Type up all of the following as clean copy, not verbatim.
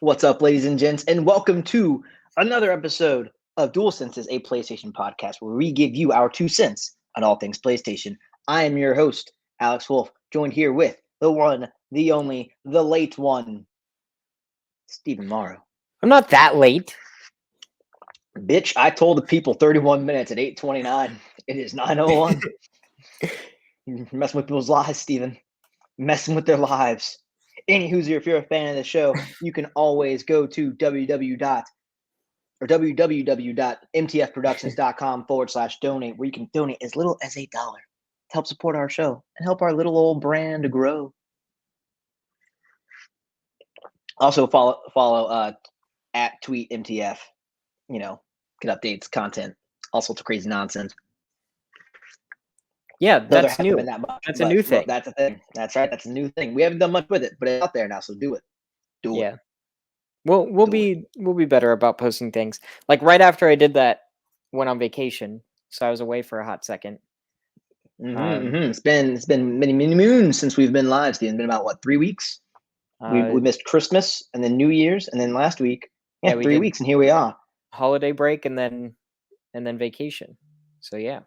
What's up, ladies and gents, and welcome to another episode of Dual Senses, a PlayStation podcast where we give you our 2 cents on all things PlayStation. I am your host, Alex Wolf, joined here with the one, the only, the late one, Stephen Morrow. I'm not that late. Bitch, I told the people 31 minutes at 8:29. It is 9:01. You're messing with people's lives, Stephen. Messing with their lives. Anywho, if you're a fan of the show, you can always go to www.mtfproductions.com/donate, where you can donate as little as $1 to help support our show and help our little old brand to grow. Also follow at tweet MTF. You know, get updates, content, all sorts of crazy nonsense. Yeah, that's new. That's a new thing. That's a thing. That's right. That's a new thing. We haven't done much with it, but it's out there now. So do it. Do it. We'll be better about posting things. Like right after I did that, went on vacation, so I was away for a hot second. It's been many moons since we've been live, Steve. It's been about what, 3 weeks? We missed Christmas and then New Year's and then last week. Yeah, 3 weeks, and here we are. Holiday break and then vacation. So yeah.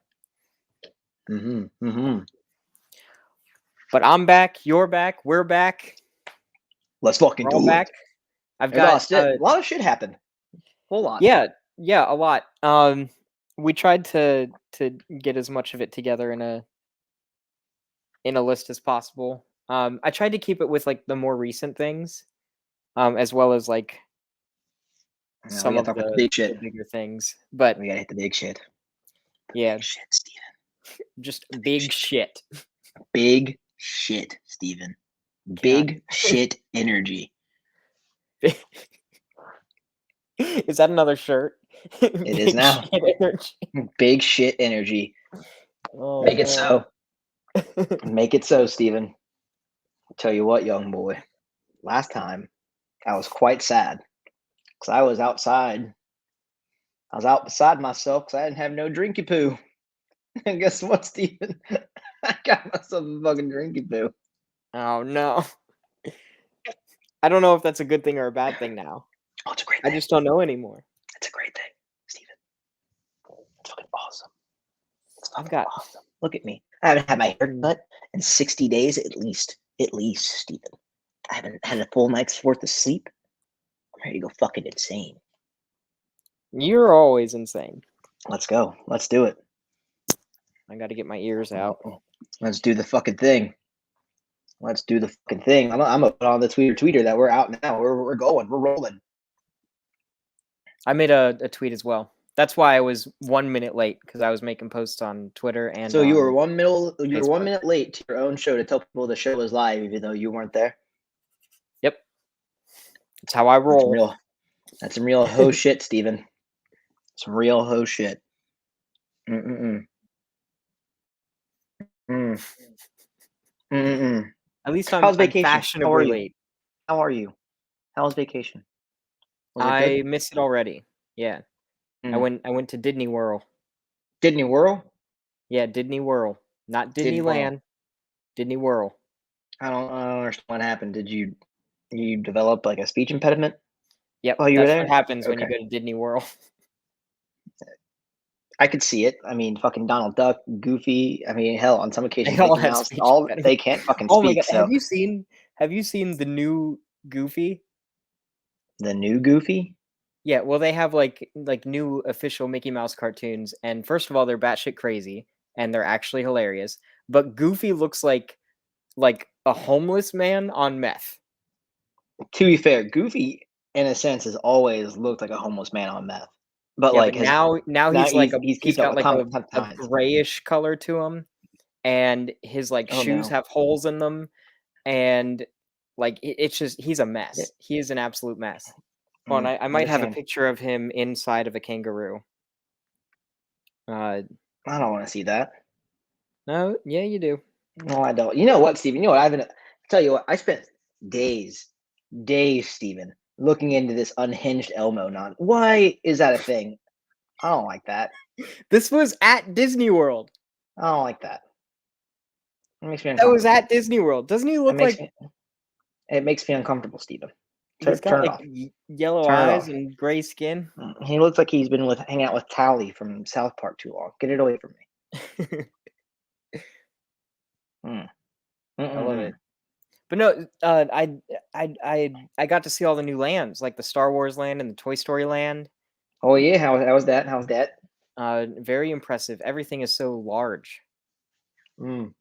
But I'm back. You're back. We're back. Let's fucking do it. Back. I've got a lot of shit happened. Whole lot. Yeah, a lot. We tried to get as much of it together in a list as possible. I tried to keep it with like the more recent things, as well as like some of the bigger things. But we gotta hit the big shit. Yeah, big shit, Steven. Just big shit. Big shit, Steven. Big shit energy. Is that another shirt? It is now. Big shit energy. Oh, Make it so. Make it so, Steven. I'll tell you what, young boy. Last time, I was quite sad because I was outside. I was out beside myself because I didn't have no drinky poo. And guess what, Steven? I got myself a fucking drinky poo. Oh no. I don't know if that's a good thing or a bad thing now. Oh, it's a great thing. I just don't know anymore. It's a great thing, Steven. It's fucking awesome. It's fucking awesome. Look at me. I haven't had my haircut in 60 days at least. At least, Steven. I haven't had a full night's worth of sleep. I'm ready to go fucking insane. You're always insane. Let's go. Let's do it. I got to get my ears out. Let's do the fucking thing. Let's do the fucking thing. I'm gonna put on the tweeter that we're out now. We're going. We're rolling. I made a tweet as well. That's why I was 1 minute late, because I was making posts on Twitter and. So you were 1 minute. You were 1 minute late to your own show to tell people the show was live, even though you weren't there. Yep. That's how I roll. That's some real ho shit, Steven. Some real ho shit. At least I'm fashionably late. How are you? How was vacation? I missed it already. Yeah. I went to Disney World. Disney World? Yeah, Disney World. Not Disneyland. Disney World. I don't understand what happened. Did you develop like a speech impediment? Yep. Oh, you were there? What happens when you go to Disney World. I could see it. I mean, fucking Donald Duck, Goofy. I mean, hell, on some occasions, they can't fucking speak. Oh my God. So. Have you seen the new Goofy? The new Goofy? Yeah, well, they have like new official Mickey Mouse cartoons, and first of all, they're batshit crazy, and they're actually hilarious. But Goofy looks like a homeless man on meth. To be fair, Goofy, in a sense, has always looked like a homeless man on meth. But yeah, like but now he's got like a grayish color to him, and his shoes have holes in them, and like it's just he's a mess. He is an absolute mess. Well, I might have a picture of him inside of a kangaroo. I don't want to see that. No, yeah, you do. No, I don't. You know what, Steven? You know what? I'll tell you what. I spent days, Steven, looking into this unhinged Elmo non. Why is that a thing? I don't like that. This was at Disney World. I don't like that. It makes me uncomfortable. That was at Disney World. Doesn't he look like? It makes me uncomfortable, Steven. He's got Turn it like off. yellow Turn it eyes off. and gray skin. He looks like he's been hanging out with Tally from South Park too long. Get it away from me. Mm. I love Mm-mm-mm. it. But no, I got to see all the new lands, like the Star Wars land and the Toy Story land. Oh yeah, how's that? How's that? Very impressive. Everything is so large. Mm.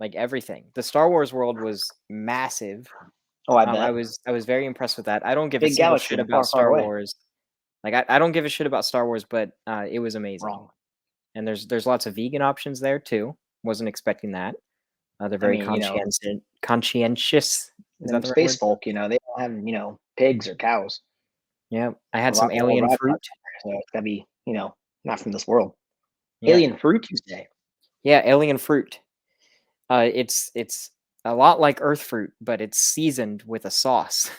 Like everything. The Star Wars world was massive. Oh, I I bet. was very impressed with that. I don't give a Big single galaxy, shit but about far, far Star away. Wars. Like I don't give a shit about Star Wars, but it was amazing. Wrong. And there's lots of vegan options there too. Wasn't expecting that. They're I very mean, conscientious. Is that them the right space word? folk, they don't have, pigs or cows. Yeah. I A had lot some more alien fruit. so it's gotta be, not from this world. Yeah. Alien fruit, you say? Yeah, alien fruit. It's a lot like Earth fruit, but it's seasoned with a sauce.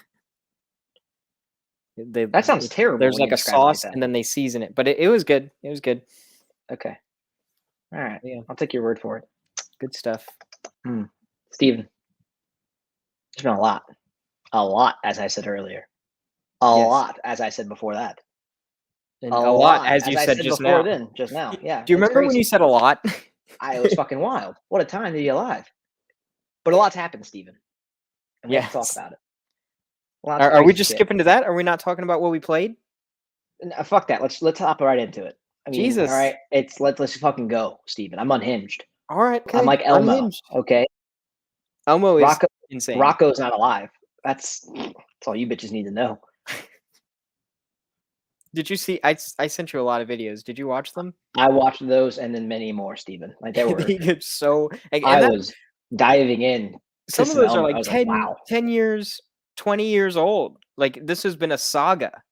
That sounds terrible There's when you like a describe it like sauce, that. and then they season it. But it was good. It was good. Okay. All right. Yeah, I'll take your word for it. good stuff. Steven, there's been a lot. A lot, as I said earlier. A Yes, lot, as I said before that. and A a lot, lot, as as you I said said just before now. then, just now. Yeah, Do you it's remember when you crazy. said a lot? It was fucking wild. What a time to be alive. But a lot's happened, Steven, and we have to talk Yes. about it. Lots of Are we crazy just shit. skipping to that? Are we not talking about what we played? Fuck that. Let's hop right into it. I mean, all Jesus. right. Let's fucking go, Steven. I'm unhinged. All right. I'm Okay. like Elmo. Unhinged. Okay, Elmo is Rocco. insane. Rocco's not alive. That's all you bitches need to know. Did you see? I sent you a lot of videos. Did you watch them? I watched those and then many more, Steven. Like there were. They get so, and I that was diving in to some of some those are Elmo. I like was like, wow. 10 years, 20 years old. Like this has been a saga.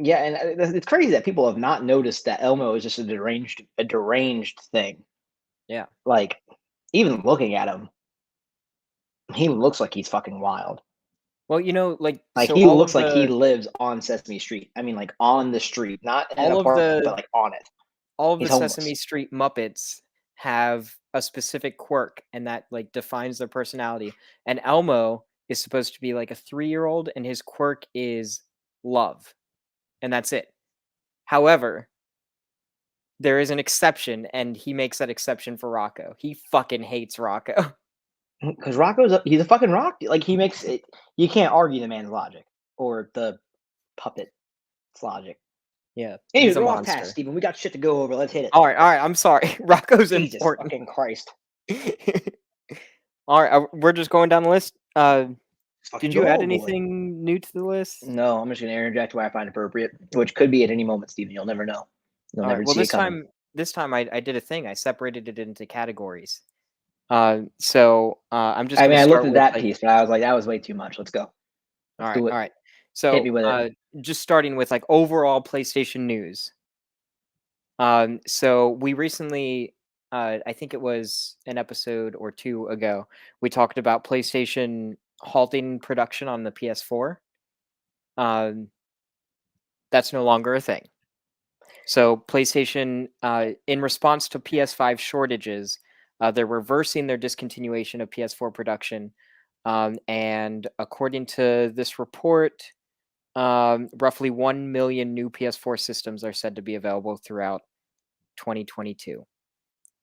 Yeah, and it's crazy that people have not noticed that Elmo is just a deranged thing. Yeah. Like, even looking at him, he looks like he's fucking wild. Well, like Like so he looks like he lives on Sesame Street. I mean, like on the street, not in an all of apartment, the but like on it. all of He's the homeless. Sesame Street Muppets have a specific quirk and that like defines their personality. And Elmo is supposed to be like a 3-year-old and his quirk is love. And that's it. However, there is an exception and he makes that exception for Rocco. He fucking hates Rocco. Because he's a fucking rock. Like he makes it. You can't argue the man's logic or the puppet's logic. Yeah, Anyway, he's a we're off task, monster. Steven. We got shit to go over. Let's hit it. All right. I'm sorry. Rocco's Jesus important. fucking Christ. All right, we're just going down the list. Fucking Did you go, add boy. anything new to the list? No, I'm just gonna interject where I find appropriate, which could be at any moment, Steven. You'll never know. You'll All never right. Well, see it coming. this time I did a thing. I separated it into categories. I'm just I gonna mean, I looked start at with that like. piece, but I was like, that was way too much. Let's go. All Let's right, do it. all right. Hit So, me with it. just starting with like overall PlayStation news. So we recently, I think it was an episode or two ago, we talked about PlayStation halting production on the PS4. That's no longer a thing. So PlayStation, in response to PS5 shortages, they're reversing their discontinuation of PS4 production. And according to this report, roughly 1 million new PS4 systems are said to be available throughout 2022.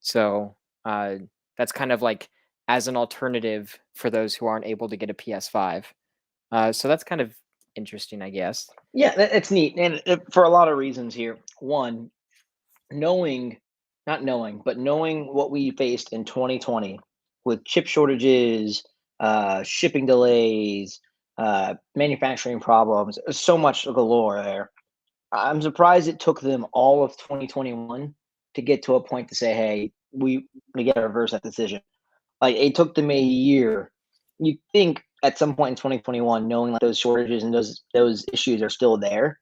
So that's kind of like as an alternative for those who aren't able to get a PS5. So that's kind of interesting, I guess. Yeah, it's neat, and for a lot of reasons here. One, not knowing, but knowing what we faced in 2020 with chip shortages, shipping delays, manufacturing problems, so much galore there. I'm surprised it took them all of 2021 to get to a point to say, "Hey, we got to reverse that decision." Like it took them a year. You think at some point in 2021, knowing like those shortages and those issues are still there,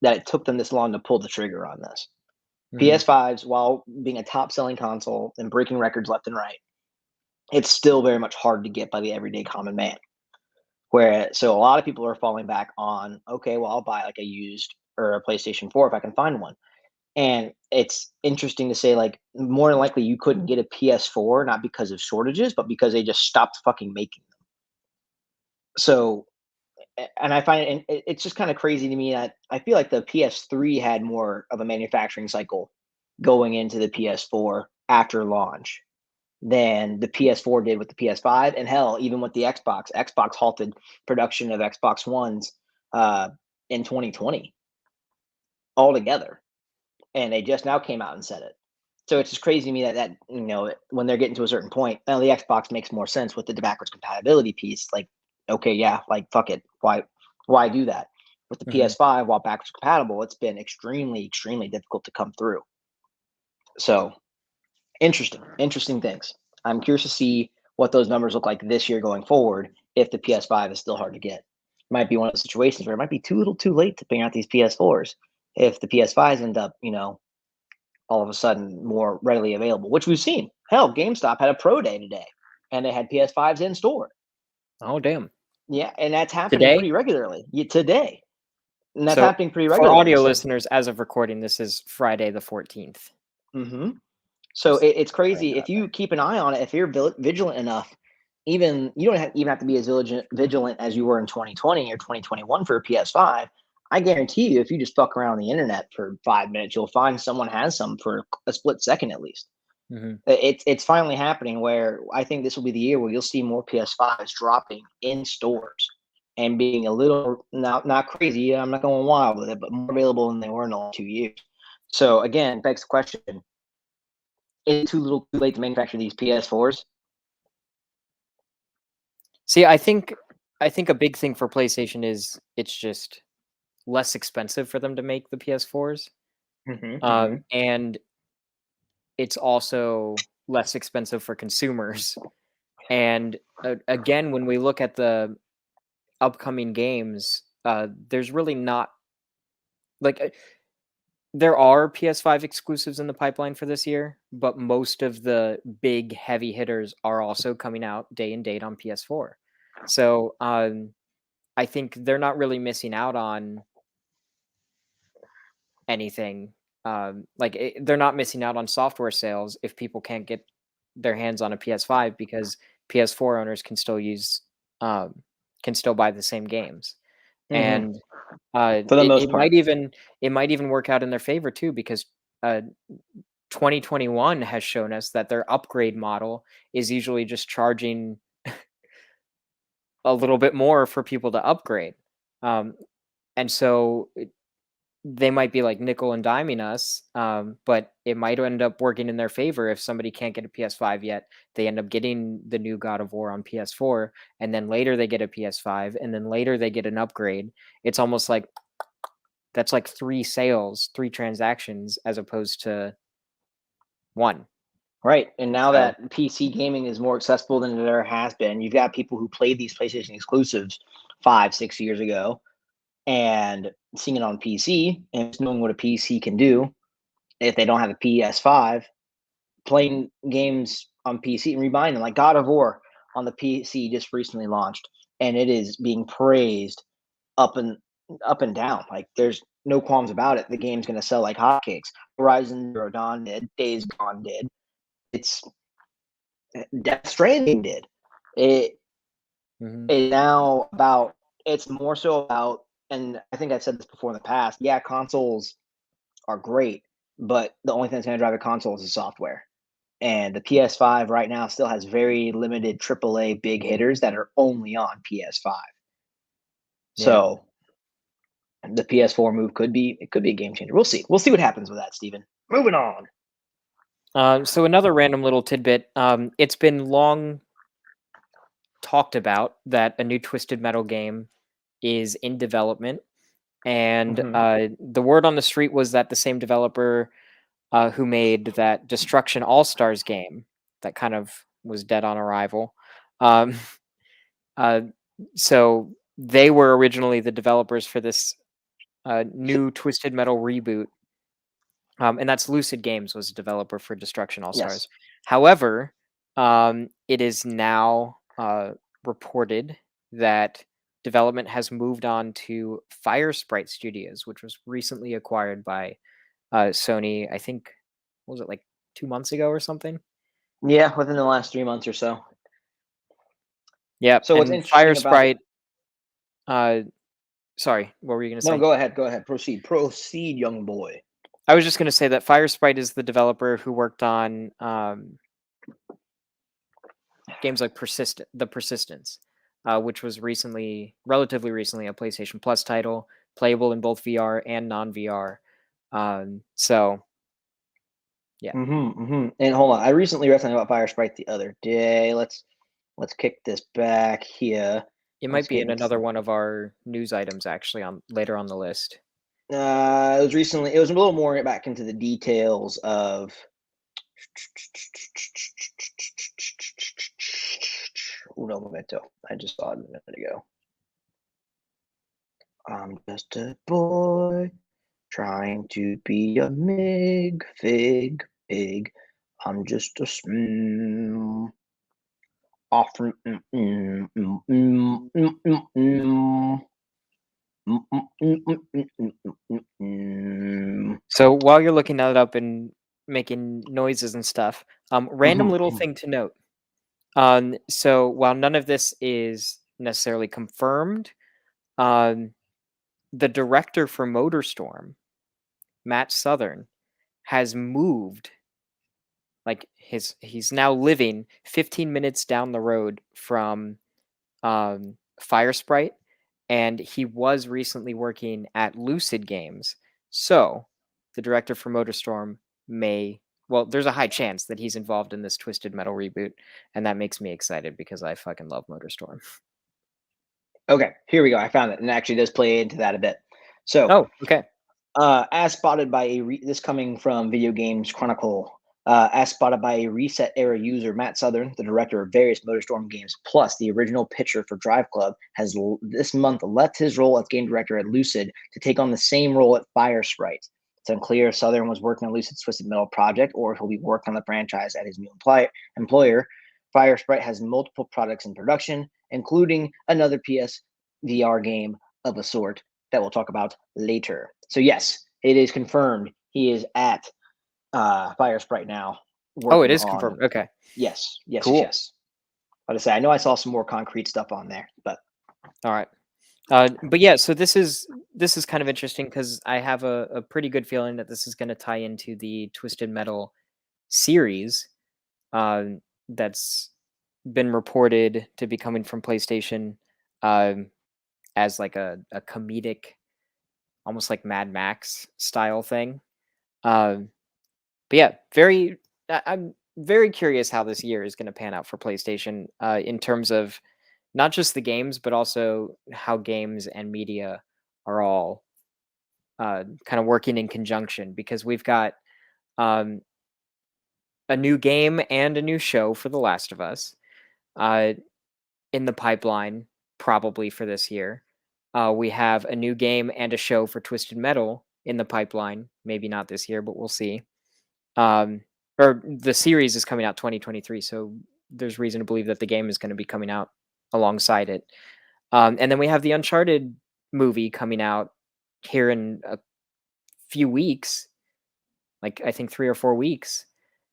that it took them this long to pull the trigger on this. PS5s, while being a top selling console and breaking records left and right, it's still very much hard to get by the everyday common man. Where so a lot of people are falling back on, okay, well, I'll buy like a used or a PlayStation 4 if I can find one. And it's interesting to say, like, more than likely you couldn't get a PS4, not because of shortages, but because they just stopped fucking making them. So and I find it's just kind of crazy to me that I feel like the PS3 had more of a manufacturing cycle going into the PS4 after launch than the PS4 did with the PS5, and hell, even with the Xbox. Xbox halted production of Xbox Ones uh, in 2020 altogether, and they just now came out and said it. So it's just crazy to me that when they're getting to a certain point, now the Xbox makes more sense with the backwards compatibility piece. Like, okay, yeah, like fuck it, why do that? With the PS5, while backwards compatible, it's been extremely difficult to come through. So interesting things. I'm curious to see what those numbers look like this year going forward if the PS5 is still hard to get. It might be one of those situations where it might be too little too late to bring out these PS4s if the PS5s end up, all of a sudden more readily available, which we've seen. Hell, GameStop had a pro day today and they had PS5s in store. Oh, damn. Yeah, and that's happening Today? pretty regularly. Today. And that's So happening pretty for regularly. audio So, listeners, as of recording, this is Friday the 14th. mhm. So Just it's throwing crazy that if out you there. keep an eye on it. If you're vigilant enough, even you don't even have to be as vigilant as you were in 2020 or 2021 for a PS5. I guarantee you, if you just fuck around the internet for 5 minutes, you'll find someone has some for a split second at least. Mhm. It's finally happening where I think this will be the year where you'll see more PS5s dropping in stores and being a little not crazy. I'm not going wild with it, but more available than they were in the last 2 years. So again, begs the question: is it too little, too late to manufacture these PS4s? See, I think a big thing for PlayStation is it's just less expensive for them to make the PS4s. And it's also less expensive for consumers. And again, when we look at the upcoming games, there's really not like there are PS5 exclusives in the pipeline for this year, but most of the big heavy hitters are also coming out day and date on PS4. So I think they're not really missing out on anything. They're not missing out on software sales if people can't get their hands on a PS5 because PS4 owners can still can still buy the same games. Mm-hmm. And For the most part. it might even work out in their favor too because uh, 2021 has shown us that their upgrade model is usually just charging a little bit more for people to upgrade. Um, and so they might be like nickel and diming us, but it might end up working in their favor if somebody can't get a PS5 yet. They end up getting the new God of War on PS4, and then later they get a PS5, and then later they get an upgrade. It's almost like that's like 3 sales, 3 transactions as opposed to 1. Right. And now So that PC gaming is more accessible than it ever has been, you've got people who played these PlayStation exclusives 5, 6 years ago and seeing it on PC and just knowing what a PC can do if they don't have a PS5, playing games on PC and rebuying them. Like God of War on the PC just recently launched, and it is being praised up and up and down. Like there's no qualms about it. The game's going to sell like hotcakes. Horizon Zero Dawn did. Days Gone did. It's Death Stranding did. It mhm. is now about. It's more so about, and I think I've said this before in the past. Yeah, consoles are great, but the only thing that's going to drive a console is the software. And the PS5 right now still has very limited AAA big hitters that are only on PS5. Yeah. So the PS4 move could be a game changer. We'll see. We'll see what happens with that, Steven. Moving on. So another random little tidbit. It's been long talked about that a new Twisted Metal game is in development, and Mm-hmm. the word on the street was that the same developer who made that Destruction All Stars game that kind of was dead on arrival. Um, uh, so they were originally the developers for this new Twisted Metal reboot, and that's Lucid Games was a developer for Destruction All Yes. Stars. However, it is now reported that development has moved on to Fire Sprite Studios, which was recently acquired by Sony. I think what was it like 2 months ago or something? Yeah, within the last 3 months or so. Yep, So what's and Fire interesting about Sprite. Sorry, what were you gonna No, say? go ahead. Go ahead. Proceed, young boy. I was just gonna say that Firesprite is the developer who worked on games like Persistence, which was relatively recently, a PlayStation Plus title, playable in both VR and non-VR. So yeah, And hold on, I recently read something about Fire Sprite the other day. Let's kick this back here. it Let's might be get in into. another one of our news items actually on later on the list. It was recently. It was a little more back into the details of. Uno momento. I just saw it a minute ago. I'm just a boy trying to be a fig pig. I'm just a often. So while you're looking that up and making noises and stuff, random little thing to note. So while none of this is necessarily confirmed, um, the director for Motorstorm, Matt Southern, has moved. Like he's now living 15 minutes down the road from Firesprite, and he was recently working at Lucid Games. So the director for Motorstorm there's a high chance that he's involved in this Twisted Metal reboot, and that makes me excited because I fucking love Motorstorm. Okay, here we go. I found it, and it actually does play into that a bit. So, Oh, okay. as spotted by this coming from Video Games Chronicle, as spotted by a Reset Era user, Matt Southern, the director of various Motorstorm games, plus the original pitcher for Drive Club, has this month left his role as game director at Lucid to take on the same role at Firesprite. It's unclear if Southern was working on Lucid's Twisted Metal project or if he'll be working on the franchise at his new employer. Firesprite has multiple products in production, including another PSVR game of a sort that we'll talk about later. So yes, it is confirmed he is at Firesprite now. Oh, it is On, confirmed. Okay. Yes. Cool. But I say I know I saw some more concrete stuff on there, but All right. But yeah, so this is kind of interesting because I have a pretty good feeling that this is going to tie into the Twisted Metal series that's been reported to be coming from PlayStation as like a comedic, almost like Mad Max style thing. But yeah, I'm very curious how this year is going to pan out for PlayStation in terms of not just the games, but also how games and media are all kind of working in conjunction because we've got um, a new game and a new show for The Last of Us in the pipeline, probably for this year. We have a new game and a show for Twisted Metal in the pipeline. Maybe not this year, but we'll see. Or the series is coming out 2023, so there's reason to believe that the game is going to be coming out alongside it. And then we have the Uncharted movie coming out here in a few weeks, like I think 3 or 4 weeks.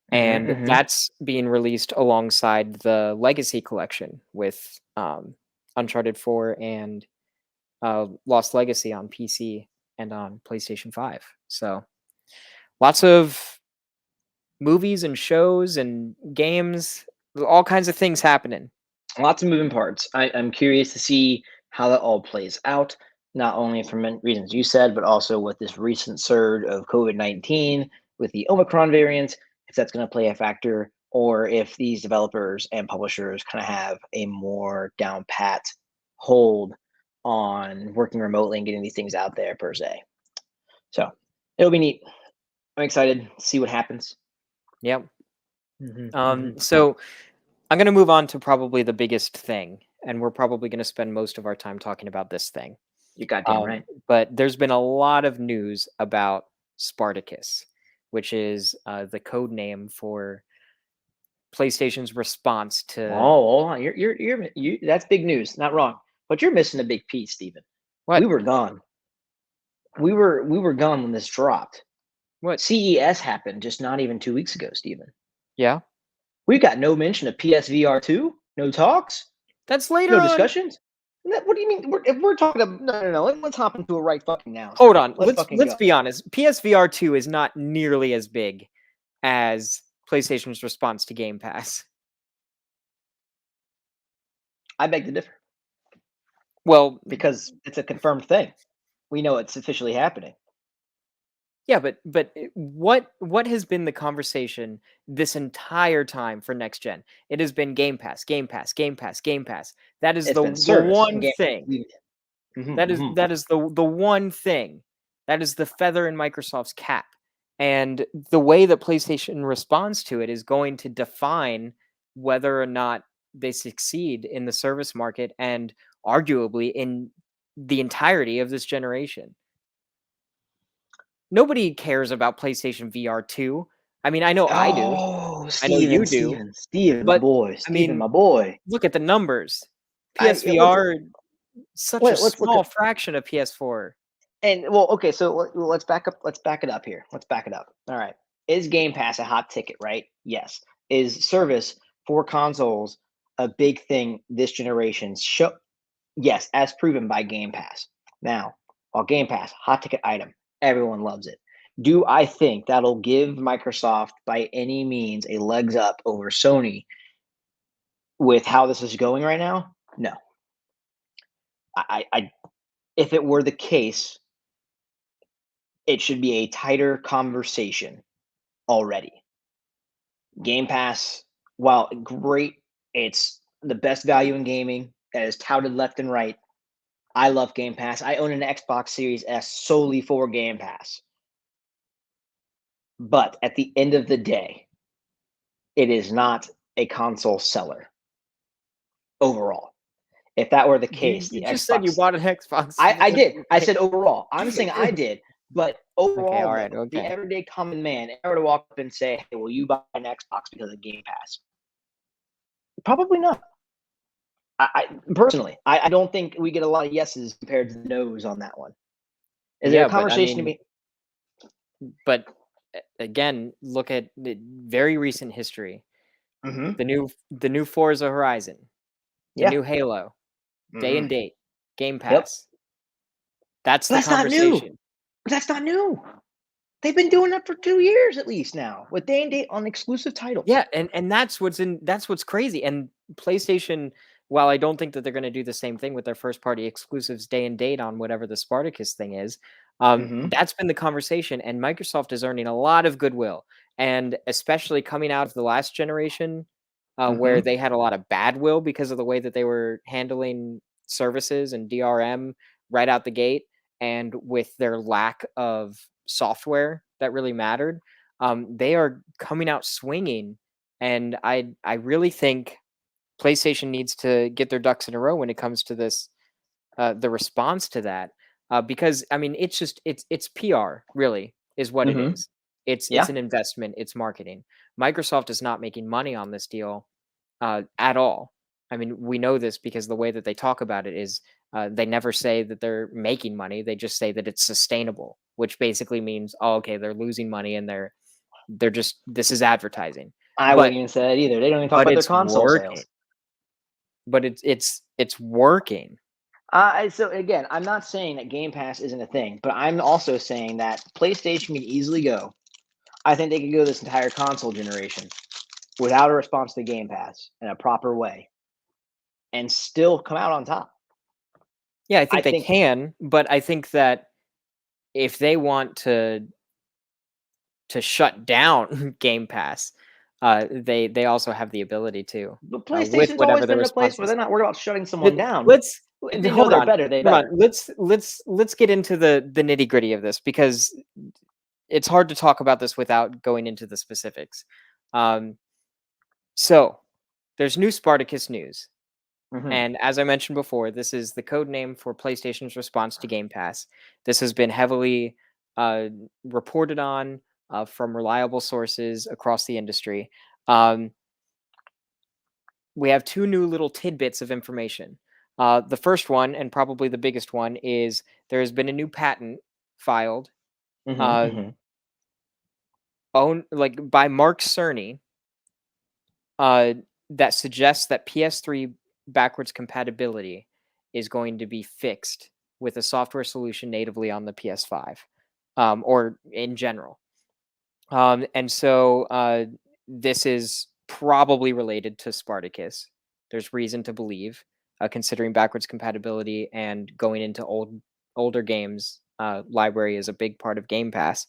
And that's being released alongside the Legacy Collection with Uncharted 4 and Lost Legacy on PC and on PlayStation 5. So lots of movies and shows and games, all kinds of things happening. lots of moving parts. I'm curious to see how that all plays out, not only from reasons you said, but also with this recent surge of COVID-19 with the Omicron variant, if that's going to play a factor, or if these developers and publishers kind of have a more down pat hold on working remotely and getting these things out there per se. So it'll be neat. I'm excited to see what happens. Yep. So I'm going to move on to probably the biggest thing, and we're probably going to spend most of our time talking about this thing. You're goddamn right. But there's been a lot of news about Spartacus, which is the code name for PlayStation's response to hold on. You that's big news. Not wrong. But you're missing a big piece, Steven. what? We were gone. We were gone when this dropped. What? CES happened just not even 2 weeks ago, Steven. Yeah, We got no mention of PSVR2, no talks, that's later no on. discussions. What do you mean? If we're talking about no. Let's hop into it right fucking now. Hold Steven. on. Let's fucking Let's go. be honest. PSVR2 is not nearly as big as PlayStation's response to Game Pass. I beg to differ Well, because it's a confirmed thing. We know it's officially happening. yeah, but what has been the conversation this entire time for next gen? It has been Game Pass, Game Pass, Game Pass, Game Pass. That is It's been the service. one thing. Mm-hmm, mm-hmm. That is the one thing. That is the feather in Microsoft's cap. And the way that PlayStation responds to it is going to define whether or not they succeed in the service market and arguably in the entirety of this generation. Nobody cares about PlayStation VR2. I mean, I know I do. Oh, I know you Steven, do. Steven, Steven, my But boy, I Steven, mean, my boy. look at the numbers. Yeah, let's PSVR, such a let's look small at fraction of PS4. and well, okay, so let's back up. Let's back it up here. Let's back it up. All right, is Game Pass a hot ticket? Right? Yes. Is service for consoles a big thing this generation? Yes, as proven by Game Pass. Now, while Game Pass, hot ticket item, everyone loves it. Do I think that'll give Microsoft by any means a legs up over Sony with how this is going right now? No. I if it were the case, it should be a tighter conversation already. Game Pass, while great, it's the best value in gaming that is touted left and right. I love Game Pass. I own an Xbox Series S solely for Game Pass. But at the end of the day, it is not a console seller overall. If that were the case, You the just said you Xbox bought an Xbox. I did. I said overall. I'm saying I did. But Okay, overall, all though, right, the okay. everyday common man, if I were to walk up and say, "Hey, will you buy an Xbox because of Game Pass?" Probably not. I personally, I don't think we get a lot of yeses compared to the nos on that one. Is it a Yeah, but I conversation to mean, be? but again, look at the very recent history. Mm-hmm. The new Forza Horizon, the Yeah. new Halo, day and Mm-hmm. date, Game Yep. Pass. That's But the that's not new. conversation. That's not new. They've been doing that for 2 years at least now with day and date on exclusive titles. Yeah, and that's what's crazy. And PlayStation, while I don't think that they're going to do the same thing with their first party exclusives day and date on whatever the Spartacus thing is, Mm-hmm. that's been the conversation. And Microsoft is earning a lot of goodwill, and especially coming out of the last generation, where Mm-hmm. they had a lot of bad will because of the way that they were handling services and DRM right out the gate, and with their lack of software that really mattered. They are coming out swinging, and I really think PlayStation needs to get their ducks in a row when it comes to this, the response to that, because I mean it's PR really is what it Mm-hmm. is. It's Yeah. an investment. It's marketing. Microsoft is not making money on this deal at all. I mean, we know this because the way that they talk about it is they never say that they're making money. They just say that it's sustainable, which basically means, oh, okay, they're losing money and they're just this is advertising. I But wouldn't even say that either. They don't even talk but about their it's console working. sales. But it's working. So again, I'm not saying that Game Pass isn't a thing, but I'm also saying that PlayStation can easily go. I think they could go this entire console generation without a response to Game Pass in a proper way and still come out on top. Yeah, I I think they think. can, but I think that if they want to shut down Game Pass, they also have the ability to But with PlayStation's whatever always the been in a place response where is. they're not worried about shutting someone Let- down. Let's If they know hold they're on, better, they hold on. better. Let's get into the nitty gritty of this because it's hard to talk about this without going into the specifics. Um, so there's new Spartacus news. Mm-hmm. And as I mentioned before, this is the code name for PlayStation's response to Game Pass. This has been heavily uh, reported on from reliable sources across the industry. Um, we have two new little tidbits of information. The first one, and probably the biggest one, is there has been a new patent filed, Mm-hmm. uh, Mm-hmm. owned like by Mark Cerny, uh, that suggests that PS3 backwards compatibility is going to be fixed with a software solution natively on the PS5, or in general. And so this is probably related to Spartacus. There's reason to believe, considering backwards compatibility and going into older games. Library is a big part of Game Pass.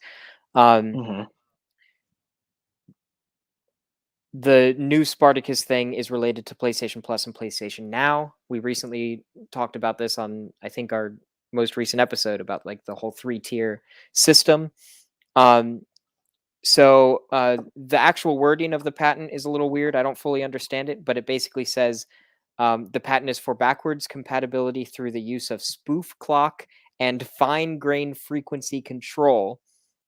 Mhm. The new Spartacus thing is related to PlayStation Plus and PlayStation Now. We recently talked about this on, I think, our most recent episode about like the whole 3-tier system. So the actual wording of the patent is a little weird. I don't fully understand it, but it basically says the patent is for backwards compatibility through the use of spoof clock and fine grain frequency control.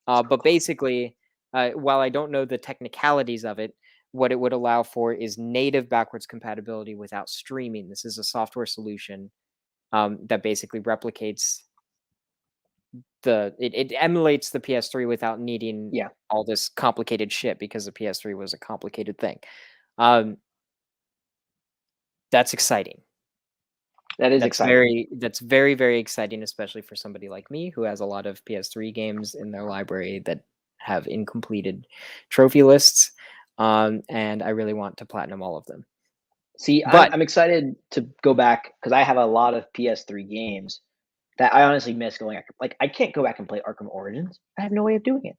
But basically, while I don't know the technicalities of it, what it would allow for is native backwards compatibility without streaming. This is a software solution that basically replicates it emulates the PS3 without needing Yeah, all this complicated shit, because the PS3 was a complicated thing. Um, that's exciting. that is exciting. That's very, very exciting, especially for somebody like me who has a lot of PS3 games in their library that have incompleted trophy lists. And I really want to platinum all of them. See, But I'm excited to go back because I have a lot of PS3 games that I honestly miss going back. Like, I can't go back and play Arkham Origins. I have no way of doing it.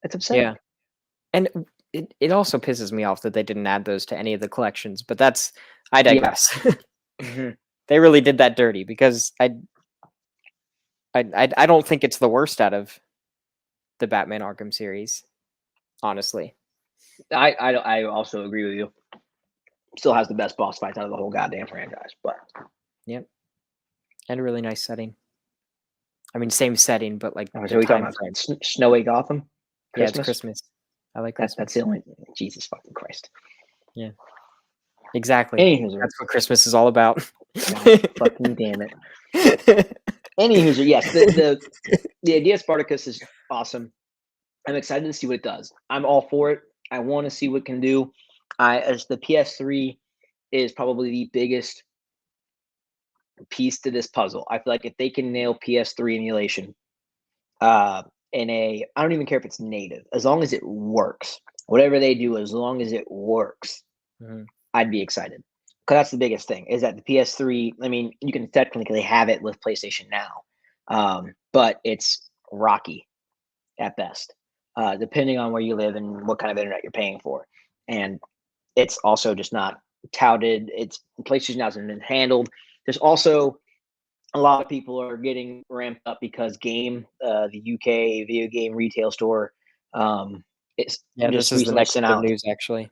It's upsetting. yeah, and it also pisses me off that they didn't add those to any of the collections. But I Yeah. digress. Mhm. They really did that dirty, because I don't think it's the worst out of the Batman Arkham series, honestly. I also agree with you. Still has the best boss fights out of the whole goddamn franchise. But Yep, and a really nice setting. I mean, same setting, but like so the we talking time about frame. Snowy Gotham, Yeah, it's Christmas. Christmas. I like That's Christmas. the only Jesus fucking Christ. Yeah, exactly. Anywho, That's what Christmas is all about. God fucking damn it. Anywho, yes, the idea of Spartacus is awesome. I'm excited to see what it does. I'm all for it. I want to see what it can do. As the PS3 is probably the biggest piece to this puzzle. I feel like if they can nail PS3 emulation, I don't even care if it's native, as long as it works. Whatever they do, as long as it works, Mhm. I'd be excited. Because that's the biggest thing is that the PS3. I mean, you can technically have it with PlayStation Now, but it's rocky at best, depending on where you live and what kind of internet you're paying for. And it's also just not touted. It's PlayStation Now hasn't been handled. There's also a lot of people are getting ramped up because the UK video game retail store, it's Yeah, this just is the recently next sent bit of out, news, actually.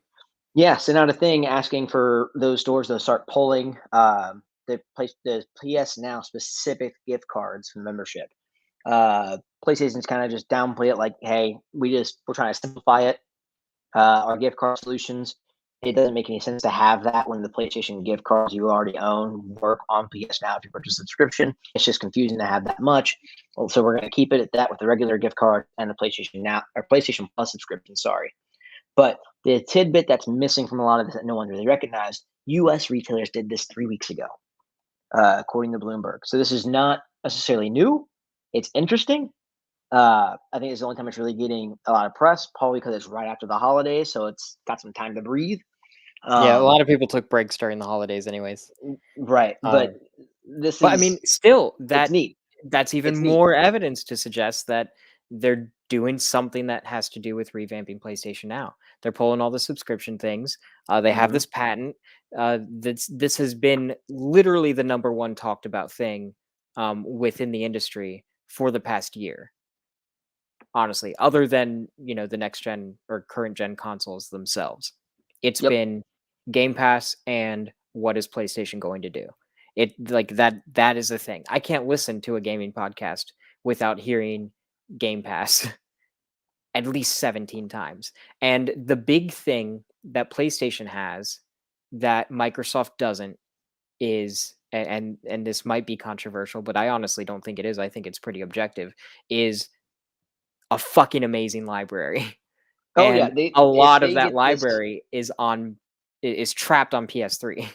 yeah, sent out a thing asking for those stores to start pulling the PS Now specific gift cards from membership. PlayStation's kind of just downplay it, like, hey, we're trying to simplify it. Our gift card solutions. It doesn't make any sense to have that when the PlayStation gift cards you already own work on PS Now if you purchase a subscription. It's just confusing to have that much. Well, so we're going to keep it at that with the regular gift card and the PlayStation Now or PlayStation Plus subscription. Sorry, but the tidbit that's missing from a lot of this that no one really recognized: U.S. retailers did this 3 weeks ago, according to Bloomberg. So this is not necessarily new. It's interesting. I think it's the only time it's really getting a lot of press, probably because it's right after the holidays, so it's got some time to breathe. Yeah, a Um, lot of people took breaks during the holidays, anyways. right, but Um, this but I mean, is still, it's neat. that's even It's neat. more evidence to suggest that they're doing something that has to do with revamping PlayStation Now. They're pulling all the subscription things. They have Mhm. this patent. This has been literally the number one talked about thing within the industry for the past year. Honestly, other than the next gen or current gen consoles themselves, it's Yep. been Game Pass and what is PlayStation going to do? It like that is the thing. I can't listen to a gaming podcast without hearing Game Pass at least 17 times. And the big thing that PlayStation has that Microsoft doesn't is, and this might be controversial, but I honestly don't think it is. I think it's pretty objective, is a fucking amazing library. Oh yeah, And they a if lot of they that get this library is trapped on PS3.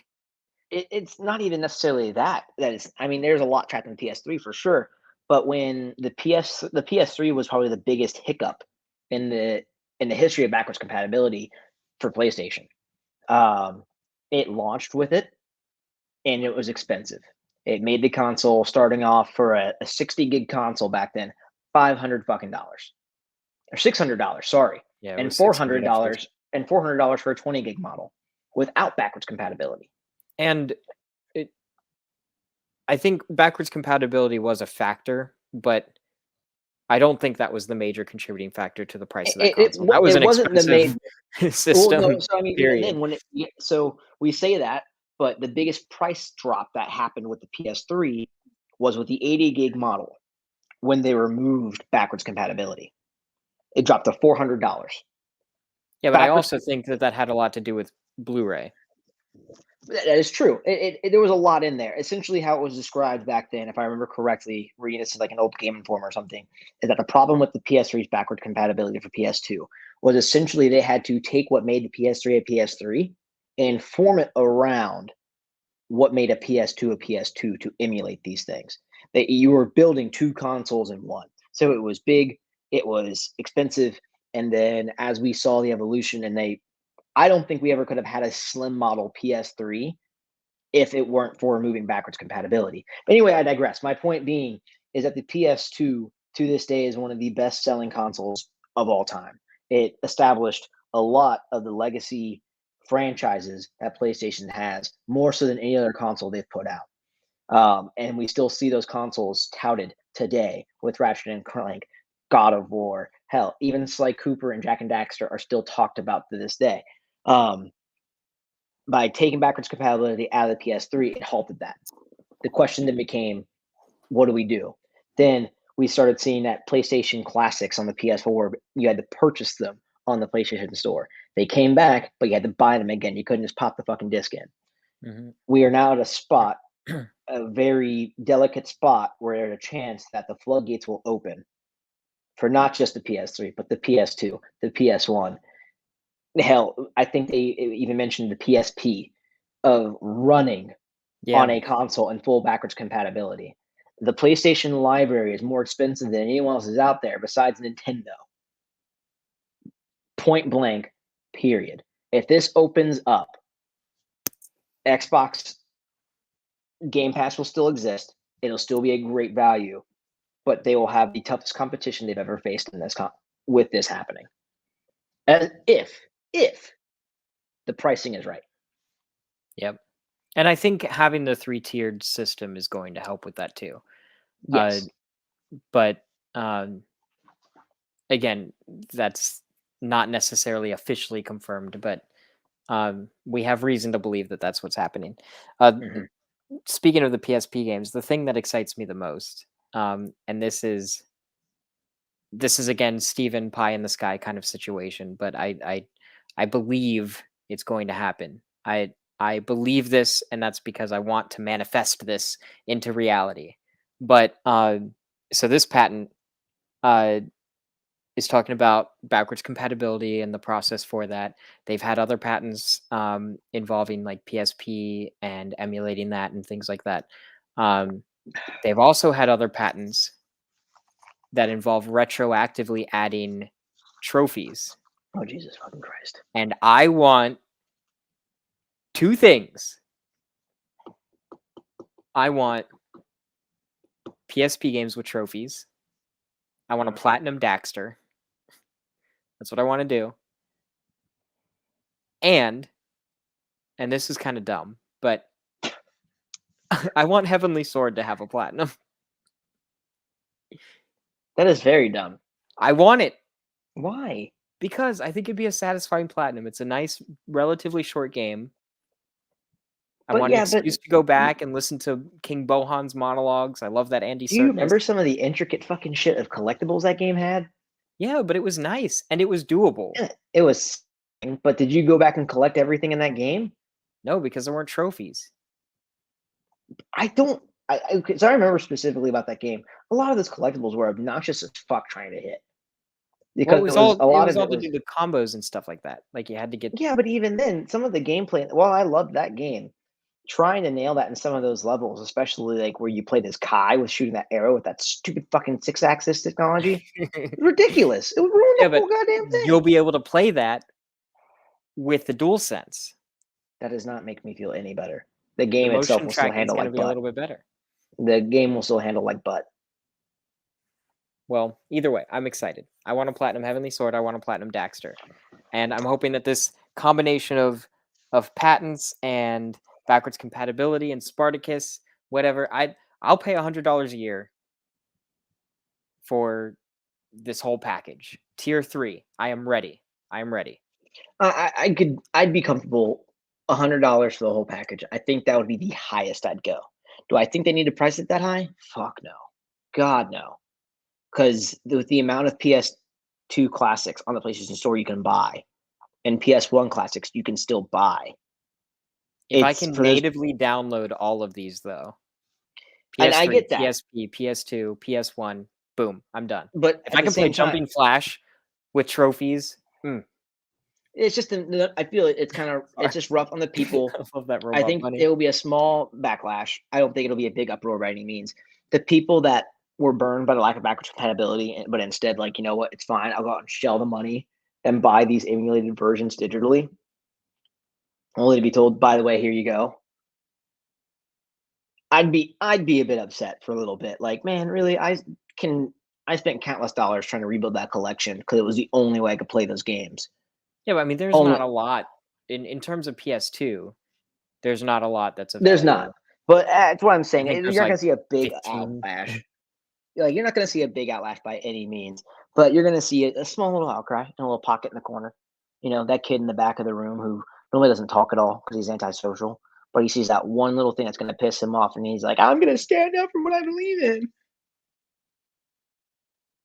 it's not even necessarily that is. I mean, there's a lot trapped in the PS3 for sure. But when the PS3 was probably the biggest hiccup in the history of backwards compatibility for PlayStation. It launched with it, and it was expensive. It made the console starting off for a 60 gig console back then, $500 fucking dollars or $600. Sorry, Yeah, it and was 600 at first. $400 for a 20 gig model without backwards compatibility. And I think backwards compatibility was a factor, but I don't think that was the major contributing factor to the price of that console. That was It an wasn't the expensive main. system. Well, no. So I mean, even Period. then, so we say that, but the biggest price drop that happened with the PS3 was with the 80 gig model when they removed backwards compatibility. It dropped to $400. Yeah, but I also think that had a lot to do with Blu-ray. That is true. There was a lot in there. Essentially, how it was described back then, if I remember correctly, reading this like an old Game Informer or something, is that the problem with the PS3's backward compatibility for PS2 was essentially they had to take what made the PS3 a PS3 and form it around what made a PS2 a PS2 to emulate these things. That you were building two consoles in one. So it was big, it was expensive, and then as we saw the evolution, I don't think we ever could have had a slim model PS3 if it weren't for removing backwards compatibility. But anyway, I digress. My point being is that the PS2 to this day is one of the best selling consoles of all time. It established a lot of the legacy franchises that PlayStation has, more so than any other console they've put out. And we still see those consoles touted today with Ratchet and Clank, God of War, hell, even Sly Cooper and Jack and Daxter are still talked about to this day. By taking backwards compatibility out of the PS3, it halted that. The question then became, what do we do? Then we started seeing that PlayStation Classics on the PS4, you had to purchase them on the PlayStation Store. They came back, but you had to buy them again. You couldn't just pop the fucking disc in. Mm-hmm. We are now at a spot, a very delicate spot, where there's a chance that the floodgates will open for not just the PS3, but the PS2, the PS1. Hell, I think they even mentioned the PSP of running on a console and full backwards compatibility. The PlayStation library is more expensive than anyone else is out there besides Nintendo. Point blank, period. If this opens up, Xbox Game Pass will still exist. It'll still be a great value, but they will have the toughest competition they've ever faced in this with this happening. As if the pricing is right. Yep. And I think having the 3-tiered system is going to help with that too. Yes. But again, that's not necessarily officially confirmed, but we have reason to believe that that's what's happening. Speaking of the PSP games, the thing that excites me the most, and this is again Stephen pie in the sky kind of situation, but I believe it's going to happen. I believe this, and that's because I want to manifest this into reality. But so this patent is talking about backwards compatibility and the process for that. They've had other patents involving like PSP and emulating that and things like that. They've also had other patents that involve retroactively adding trophies. Oh, Jesus fucking Christ. And I want two things. I want PSP games with trophies. I want a Platinum Daxter. That's what I want to do. And this is kind of dumb, but I want Heavenly Sword to have a platinum. That is very dumb. I want it. Why? Because I think it'd be a satisfying platinum. It's a nice, relatively short game. I want an excuse to go back and listen to King Bohan's monologues. I love that Andy Serkis. Do you remember some of the intricate fucking shit of collectibles that game had? Yeah, but it was nice and it was doable. Yeah, it was. But did you go back and collect everything in that game? No, because there weren't trophies. I don't. Because I remember specifically about that game. A lot of those collectibles were obnoxious as fuck trying to hit. Because it was all to do with combos and stuff like that. Like you had to get. Yeah, but even then, some of the gameplay. Well, I loved that game. trying to nail that in some of those levels, especially like where you play this Kai with shooting that arrow with that stupid fucking 6-axis technology. Ridiculous. It would ruin Yeah, the but whole goddamn you'll thing. be able to play that with the DualSense. That does not make me feel any better. The The game itself motion will still tracking is handle going to like be a butt. little bit better. The game will still handle like butt. Well, either way, I'm excited. I want a Platinum Heavenly Sword. I want a Platinum Daxter. And I'm hoping that this combination of patents and backwards compatibility and Spartacus, whatever, I'll pay $100 a year for this whole package. Tier 3. I am ready. I am ready. I'd be comfortable $100 for the whole package. I think that would be the highest I'd go. Do I think they need to price it that high? Fuck no. God no. Because with the amount of PS2 classics on the PlayStation Store you can buy, and PS1 classics you can still buy. If I It's can for those, natively download all of these, though, and I PS3, get that, PSP, PS2, PS1, boom, I'm done. but If at I the can play same time, Jumping Flash with trophies, it's just I feel it's kind of sorry. it's just rough on the people. I love that I robot think bunny. there will be a small backlash. I don't think it'll be a big uproar by any means. The people that were burned by the lack of backwards compatibility, but instead, like, you know what, it's fine. I'll go out and shell the money and buy these emulated versions digitally, only to be told, by the way, here you go. I'd be a bit upset for a little bit. Like, man, really, I spent countless dollars trying to rebuild that collection because it was the only way I could play those games. Yeah, but I mean, there's Only not a lot in terms of PS2. There's not a lot that's there's not, available. but that's what I'm saying. I think You're there's not like gonna see a big 15. outlash. Like, you're not gonna see a big outlash by any means, but you're gonna see a small little outcry in a little pocket in the corner. You know, that kid in the back of the room who normally doesn't talk at all because he's antisocial, but he sees that one little thing that's gonna piss him off, and he's like, "I'm gonna stand up for what I believe in."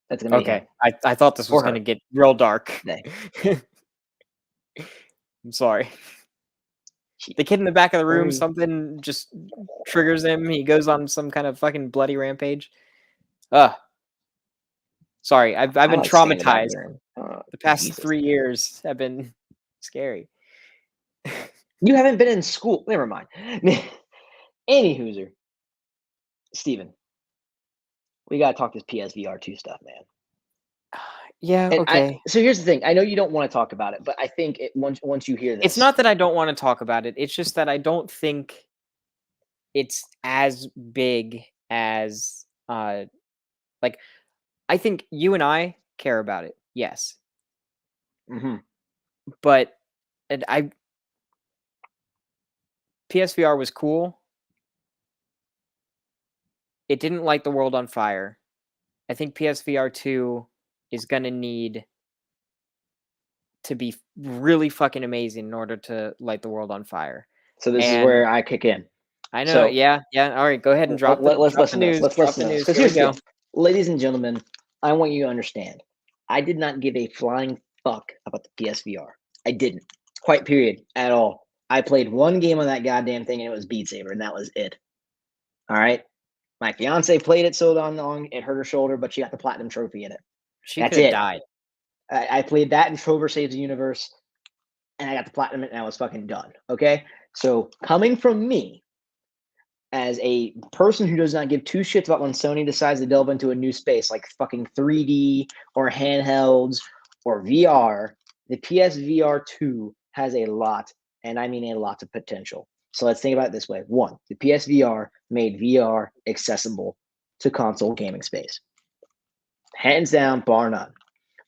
That's gonna be him Okay, I thought this was or gonna her. get real dark. They. I'm sorry. The kid in the back of the room, Very. something just triggers him. He goes on some kind of fucking bloody rampage. Ugh. Sorry, I've I been like staying in the back of traumatized. the room. The past Jesus. 3 years have been scary. You haven't been in school. Never mind. Any hooser. Steven, we gotta talk this PSVR2 stuff, man. Yeah, And okay. so here's the thing. I know you don't want to talk about it, but I think once you hear It's this, not that I don't wanna talk about it, it's just that I don't think it's as big as, like, I think you and I care about it, yes, mhm, but and I PSVR was cool. It didn't light the world on fire. I think PSVR2 is gonna need to be really fucking amazing in order to light the world on fire. so this is And where I kick in. I know, So yeah, yeah. All right, go ahead and let's drop the listen to this. news. Let's Drop listen the to this. news. Because Here we here's the go. deal, ladies and gentlemen. I want you to understand. I did not give a flying fuck about the PSVR. I didn't. Quite period at all. I played one game on that goddamn thing and it was Beat Saber, and that was it. All right. My fiance played it so long it hurt her shoulder, but she got the platinum trophy in it. She That's could have it. died. I played that in Trover Saves the Universe, and I got the platinum, and I was fucking done. Okay, so coming from me as a person who does not give two shits about when Sony decides to delve into a new space like fucking 3D or handhelds or VR, the PSVR2 has a lot, and I mean a lot of potential. So let's think about it this way. One, the PSVR made VR accessible to console gaming space. Hands down, bar none.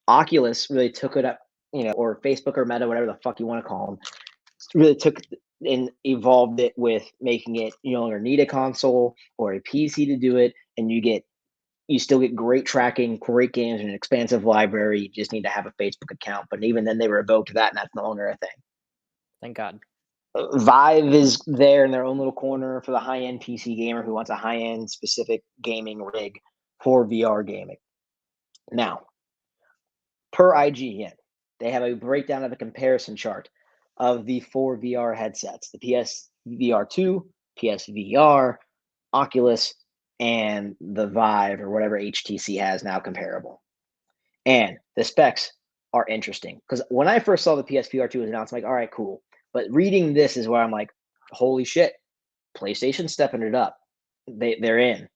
Oculus really took it up, or Facebook or Meta, whatever the fuck you want to call them, really took and evolved it with making it you no longer need a console or a PC to do it, and you still get great tracking, great games, and an expansive library. You just need to have a Facebook account. But even then, they revoked that, and that's no longer a thing. Thank God. Vive is there in their own little corner for the high-end PC gamer who wants a high-end specific gaming rig for VR gaming. Now, per IGN, they have a breakdown of a comparison chart of the four VR headsets: the PSVR2, PSVR, Oculus, and the Vive or whatever HTC has now comparable. And the specs are interesting because when I first saw the PSVR2 was announced, I'm like, all right, cool. But reading this is where I'm like, holy shit, PlayStation stepping it up. They're in.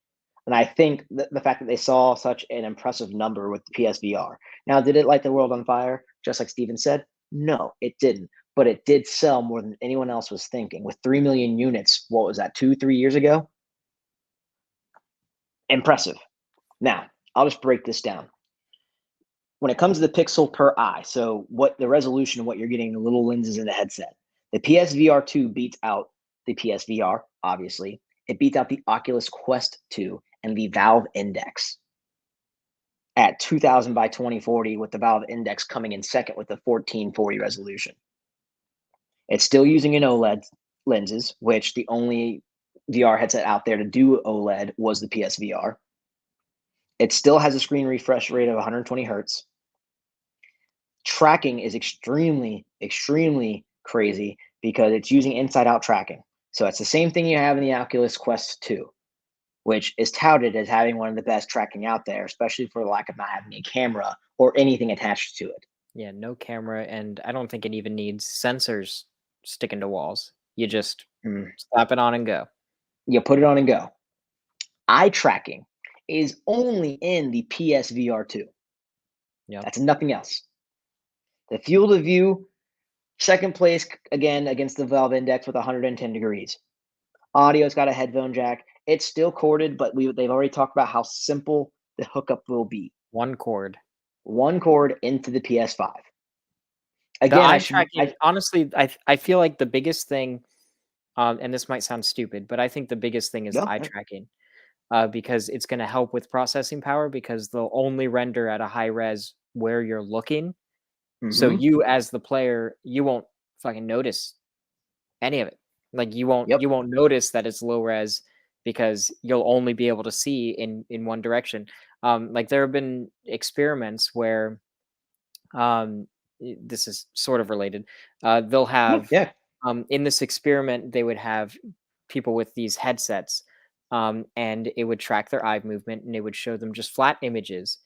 And I think the fact that they saw such an impressive number with the PSVR. Now, did it light the world on fire, just like Steven said? No, it didn't. But it did sell more than anyone else was thinking. With 3 million units, what was that, 2, 3 years ago? Impressive. Now, I'll just break this down. When it comes to the pixel per eye, so what the resolution of what you're getting, the little lenses in the headset, the PSVR2 beats out the PSVR, obviously. It beats out the Oculus Quest 2 and the Valve Index at 2000 by 2040, with the Valve Index coming in second with the 1440 resolution. It's still using an OLED lenses, which the only VR headset out there to do OLED was the PSVR. It still has a screen refresh rate of 120 hertz. Tracking is extremely, extremely crazy because it's using inside-out tracking. So it's the same thing you have in the Oculus Quest 2, which is touted as having one of the best tracking out there, especially for the lack of not having a camera or anything attached to it. Yeah, no camera, and I don't think it even needs sensors sticking to walls. You just slap it on and go. You put it on and go. Eye tracking is only in the PSVR2. Yeah, That's nothing else. The field of view, second place again against the Valve Index with 110 degrees. Audio's got a headphone jack. It's still corded, but they've already talked about how simple the hookup will be. one cord. One cord into the PS5. The Again, eye tracking, honestly, I feel like the biggest thing, and this might sound stupid, but I think the biggest thing is the eye tracking, because it's going to help with processing power because they'll only render at a high res where you're looking. So you, as the player, you won't fucking notice any of it. Like you won't notice that it's low res because you'll only be able to see in one direction. Like there have been experiments where, this is sort of related. They'll have in this experiment they would have people with these headsets, and it would track their eye movement and it would show them just flat images,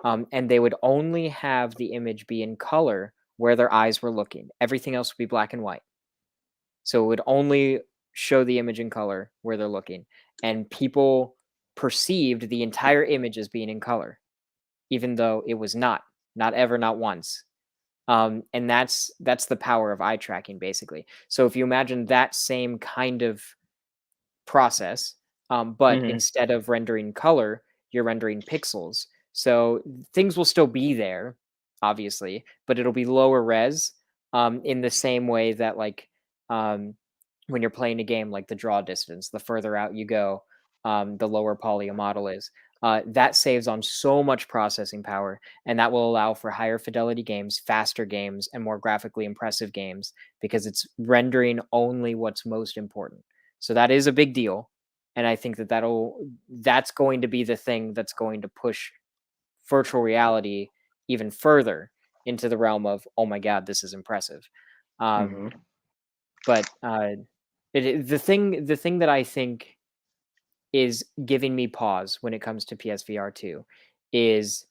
and they would only have the image be in color where their eyes were looking. Everything else would be black and white. So it would only show the image in color where they're looking, and people perceived the entire image as being in color, even though it was not ever, not once. And that's the power of eye tracking, basically. So if you imagine that same kind of process, but instead of rendering color, you're rendering pixels. So things will still be there, obviously, but it'll be lower res, in the same way that when you're playing a game like the draw distance, the further out you go, the lower poly a model is. That saves on so much processing power, and that will allow for higher fidelity games, faster games, and more graphically impressive games because it's rendering only what's most important. So that is a big deal, and I think that's going to be the thing that's going to push virtual reality even further into the realm of, oh my god, this is impressive. But the thing that I think is giving me pause when it comes to PSVR2 is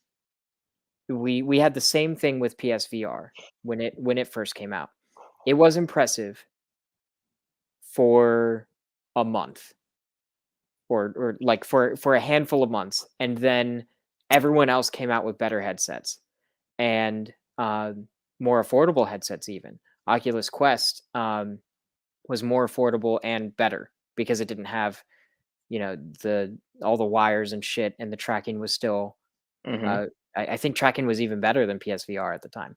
we had the same thing with PSVR when it first came out. It was impressive for a month or like for a handful of months, and then everyone else came out with better headsets and more affordable headsets. Even Oculus Quest was more affordable and better because it didn't have all the wires and shit, and the tracking was still I think tracking was even better than PSVR at the time.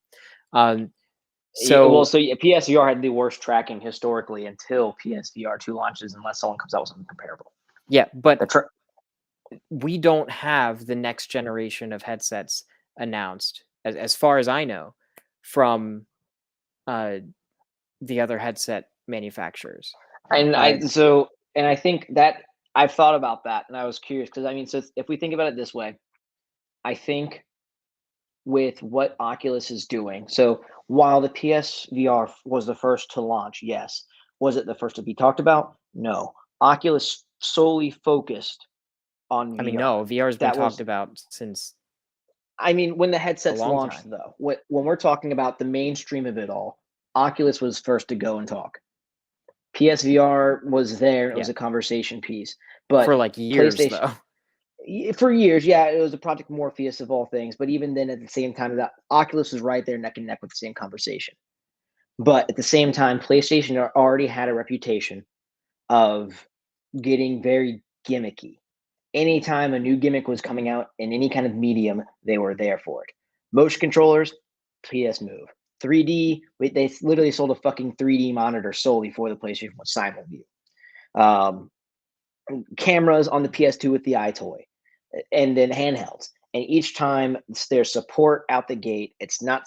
So PSVR had the worst tracking historically until PSVR2 launches, unless someone comes out with something comparable. Yeah, but we don't have the next generation of headsets announced, as far as I know, from the other headset manufacturers. And I think that I've thought about that, and I was curious because so if we think about it this way, I think with what Oculus is doing, so while the PSVR was the first to launch, yes, was it the first to be talked about? No, Oculus solely focused on VR. No, VR has been talked about since. When the headsets launched, though, when we're talking about the mainstream of it all, Oculus was first to go and talk. PSVR was there, and it Yeah. was a conversation piece, but For like years PlayStation though. for years, yeah, it was a Project Morpheus of all things. But even then, at the same time, that Oculus was right there neck and neck with the same conversation. But at the same time, PlayStation already had a reputation of getting very gimmicky. Anytime a new gimmick was coming out in any kind of medium, they were there for it. Motion controllers, PS Move. 3D, they literally sold a fucking 3D monitor solely for the PlayStation with Simul View. Cameras on the PS2 with the iToy, and then handhelds. And each time there's support out the gate, it's not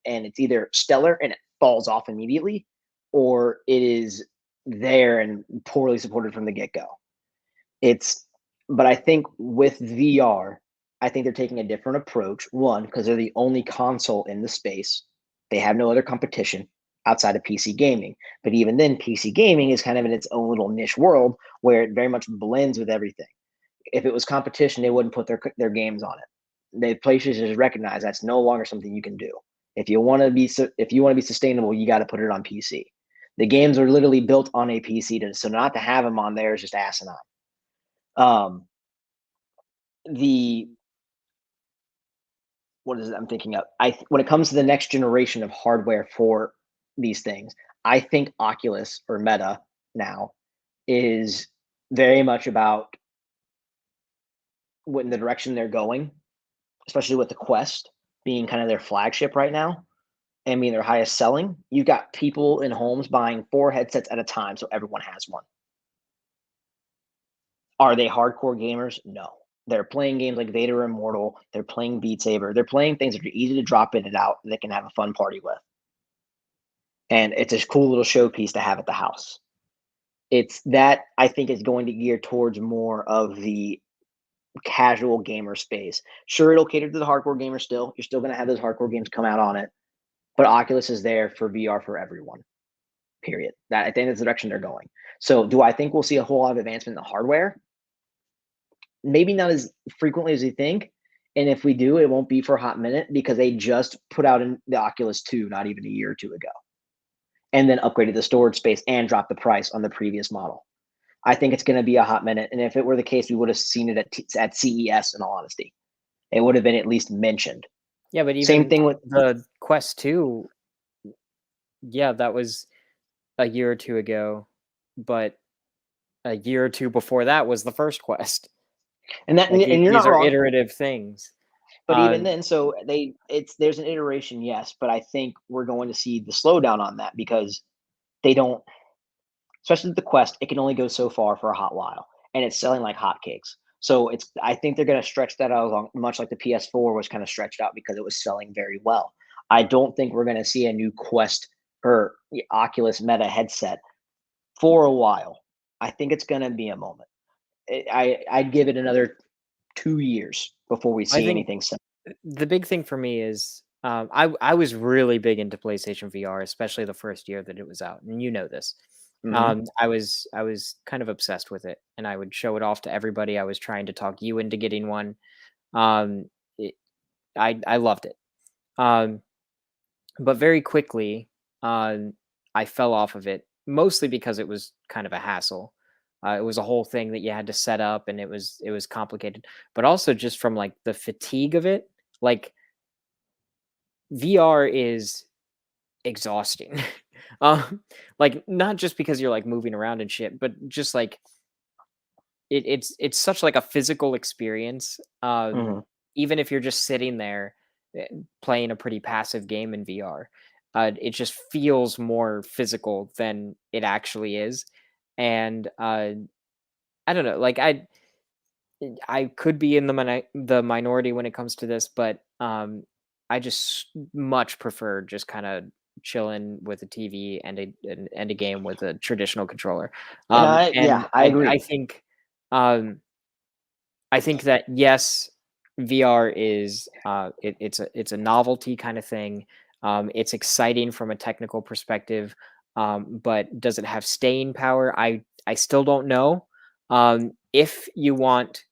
and it's either stellar and it falls off immediately, or it is there and poorly supported from the get go. But I think with VR, I think they're taking a different approach. One, because they're the only console in the space, they have no other competition outside of PC gaming. But even then, PC gaming is kind of in its own little niche world where it very much blends with everything. If it was competition, they wouldn't put their games on it. The PlayStation has recognized that's no longer something you can do. If you want to be sustainable, you got to put it on PC. The games are literally built on a PC, so not to have them on there is just asinine. The what is it I'm thinking of? When it comes to the next generation of hardware for these things, I think Oculus or Meta now is very much about what in the direction they're going, especially with the Quest being kind of their flagship right now and being their highest selling. You've got people in homes buying 4 headsets at a time, so everyone has one. Are they hardcore gamers? No. They're playing games like Vader Immortal. They're playing Beat Saber. They're playing things that are easy to drop in and out that they can have a fun party with. And it's a cool little showpiece to have at the house. It's that I think is going to gear towards more of the casual gamer space. Sure, it'll cater to the hardcore gamer still. You're still going to have those hardcore games come out on it. But Oculus is there for VR for everyone. Period. That I think that's the direction they're going. So do I think we'll see a whole lot of advancement in the hardware? Maybe not as frequently as you think. And if we do, it won't be for a hot minute because they just put out the Oculus 2 not even a year or two ago. And then upgraded the storage space and dropped the price on the previous model. I think it's going to be a hot minute. And if it were the case, we would have seen it at CES, in all honesty. It would have been at least mentioned. Yeah, but Same even thing with the Quest 2, yeah, that was a year or two ago, but a year or two before that was the first Quest. and you're These not are wrong. iterative things. But even then, so there's an iteration, yes, but I think we're going to see the slowdown on that because they don't, especially the Quest, it can only go so far for a hot while, and it's selling like hotcakes. So I think they're going to stretch that out much like the PS4 was kind of stretched out because it was selling very well. I don't think we're going to see a new Quest or Oculus Meta headset for a while. I think it's going to be a moment. I'd give it another 2 years before we I see think anything similar. the big thing for me is I was really big into PlayStation VR, especially the first year that it was out, and you know this. Mm-hmm. I was kind of obsessed with it, and I would show it off to everybody. I was trying to talk you into getting one. Um, it, I loved it, but very quickly, I fell off of it, mostly because it was kind of a hassle. It was a whole thing that you had to set up, and it was complicated. But also just from like the fatigue of it, like VR is exhausting. Like not just because you're like moving around and shit, but just like it's such like a physical experience. Mm-hmm. Even if you're just sitting there playing a pretty passive game in VR, it just feels more physical than it actually is. And I don't know, like I could be in the minority when it comes to this, but I just much prefer just kind of chilling with a TV and a game with a traditional controller. And And I agree. I think that yes, VR is it's a novelty kind of thing. It's exciting from a technical perspective, but does it have staying power? I still don't know. If you want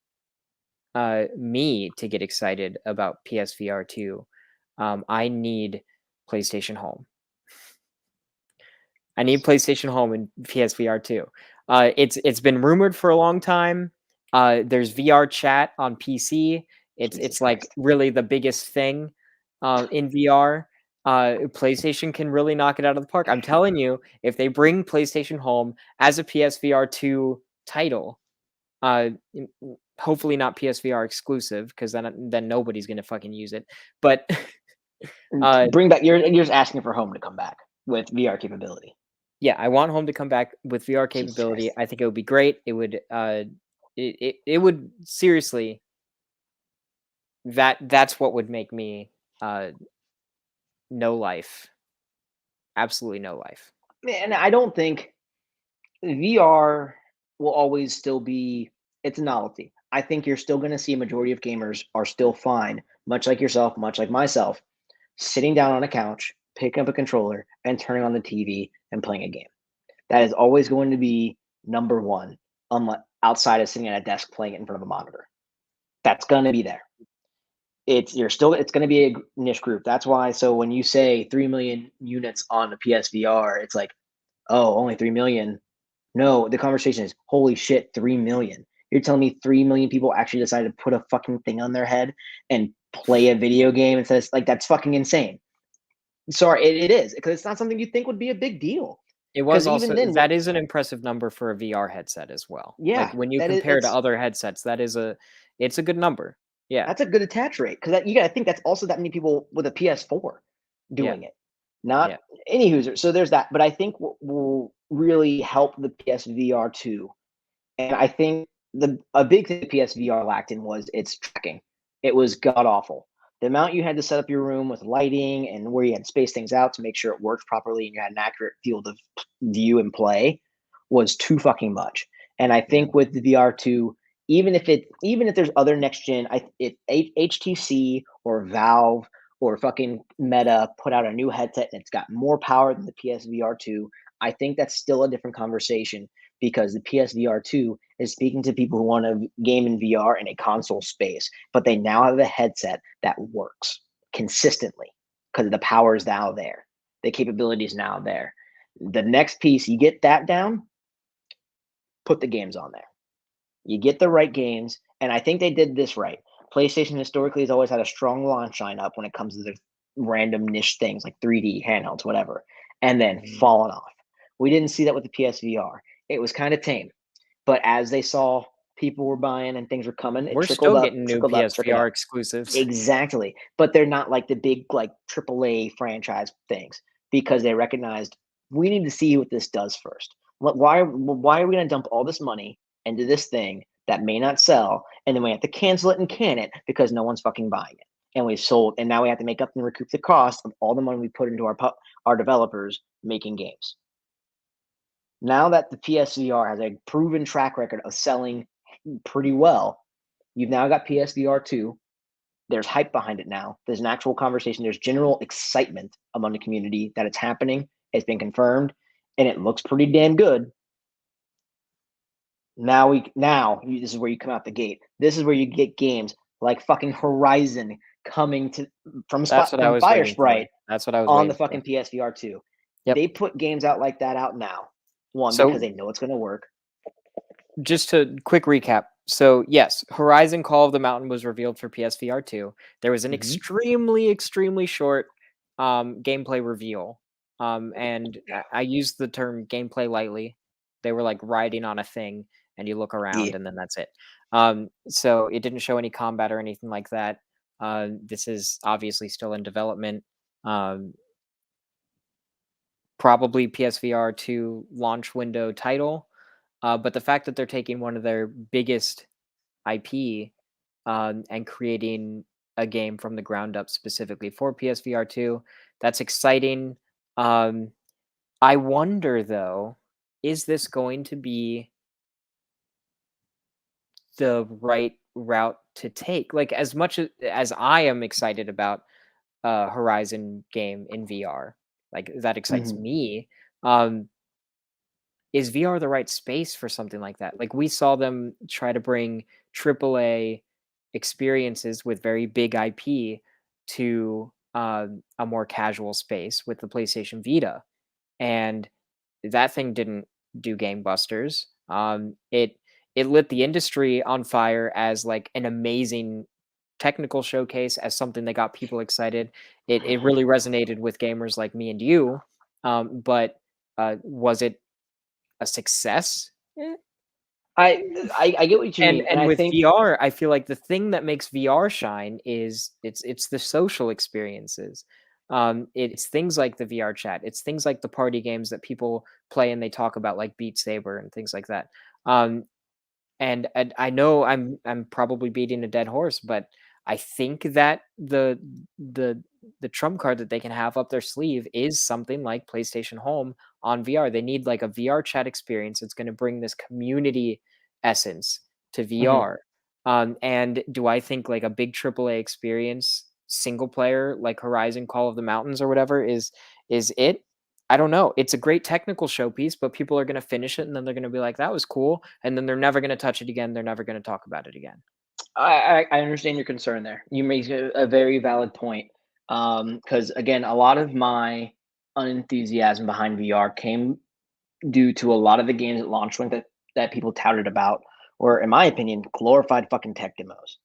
me to get excited about PSVR2, I need PlayStation Home. I need PlayStation Home and PSVR2. It's been rumored for a long time. There's VR chat on PC. Jesus It's like Christ. really the biggest thing in VR. PlayStation can really knock it out of the park. I'm telling you, if they bring PlayStation Home as a PSVR2 title, hopefully not PSVR exclusive, because then nobody's gonna fucking use it. But Bring back. You're just asking for Home to come back with VR capability. yeah, I want Home to come back with VR Jesus capability. Christ. I think it would be great. It would it would seriously, that's what would make me no life. Absolutely no life. And I don't think VR will always still be it's a novelty. I think you're still going to see a majority of gamers are still fine, much like yourself, much like myself, sitting down on a couch, picking up a controller, and turning on the TV and playing a game. That is always going to be number one, outside of sitting at a desk playing it in front of a monitor. That's going to be there. It's going to be a niche group. That's why. So when you say 3 million units on the PSVR, it's like, oh, only 3 million. No, the conversation is holy shit, 3 million. You're telling me 3 million people actually decided to put a fucking thing on their head and play a video game and says like that's fucking insane. Sorry, it is because it's not something you think would be a big deal. It was Because even also then, that is an impressive number for a VR headset as well. Like yeah, when you that is compare to other headsets, it's a good number. Yeah. that's a good attach rate because you got to think that's also that many people with a PS4 Yeah. doing it. Not Yeah. any user. So there's that. But I think what will really help the PSVR2, and I think a big thing the PSVR lacked in was its tracking. It was god awful. The amount you had to set up your room with lighting and where you had to space things out to make sure it worked properly and you had an accurate field of view and play was too fucking much. And I Yeah. think with the VR2, even if there's other next gen, if HTC or Valve or fucking Meta put out a new headset and it's got more power than the PSVR2, I think that's still a different conversation because the PSVR2 is speaking to people who want to game in VR in a console space, but they now have a headset that works consistently because the power is now there. The capability is now there. The next piece, you get that down, put the games on there. You get the right games, and I think they did this right. PlayStation historically has always had a strong launch lineup when it comes to the random niche things like 3D handhelds, whatever, and then fallen off. We didn't see that with the PSVR. It was kind of tame. But as they saw people were buying and things were coming, it We're still getting new trickled up, trickled PSVR up. exclusives. Exactly. But they're not like the big like AAA franchise things because they recognized we need to see what this does first. Why are we going to dump all this money into this thing that may not sell, and then we have to cancel it and can it because no one's fucking buying it, and we've sold, and now we have to make up and recoup the cost of all the money we put into our developers making games. Now that the PSVR has a proven track record of selling pretty well, you've now got PSVR2. There's hype behind it now. There's an actual conversation. There's general excitement among the community that it's happening. It's been confirmed, and it looks pretty damn good. This is where you come out the gate. This is where you get games like fucking Horizon coming from That's what I was Fire waiting for. Sprite That's what I was on the waiting for. fucking PSVR2. Yep. They put games out like that out now. One, So because they know it's going to work. just to quick recap. So yes, Horizon Call of the Mountain was revealed for PSVR 2. There was an extremely short gameplay reveal. And I use the term gameplay lightly. They were like riding on a thing and you look around Yeah. and then that's it. So it didn't show any combat or anything like that. This is obviously still in development. Probably PSVR 2 launch window title. But the fact that they're taking one of their biggest IP and creating a game from the ground up specifically for PSVR 2, that's exciting. I wonder though, is this going to be the right route to take? Like as much as I am excited about Horizon game in VR, like that excites me. Is VR the right space for something like that? Like we saw them try to bring AAA experiences with very big IP to a more casual space with the PlayStation Vita, and that thing didn't do gangbusters. It lit the industry on fire as like an amazing technical showcase, as something that got people excited. It really resonated with gamers like me and you. But was it a success? Eh. I get what you mean, and And I with think VR, I feel like the thing that makes VR shine is it's the social experiences. It's things like the VR chat. It's things like the party games that people play and they talk about, like Beat Saber and things like that. Um, and I know I'm probably beating a dead horse, but I think that the the trump card that they can have up their sleeve is something like PlayStation Home on VR. They need like a VR chat experience that's going to bring this community essence to mhm. VR. And do I think like a big AAA experience, single player, like Horizon Call of the Mountains or whatever, is it? I don't know. It's a great technical showpiece, but people are going to finish it and then they're going to be like, "That was cool," and then they're never going to touch it again. They're never going to talk about it again. I understand your concern there. You make a very valid point. Because again, a lot of my unenthusiasm behind VR came due to a lot of the games at launch when that people touted about were, in my opinion, glorified fucking tech demos.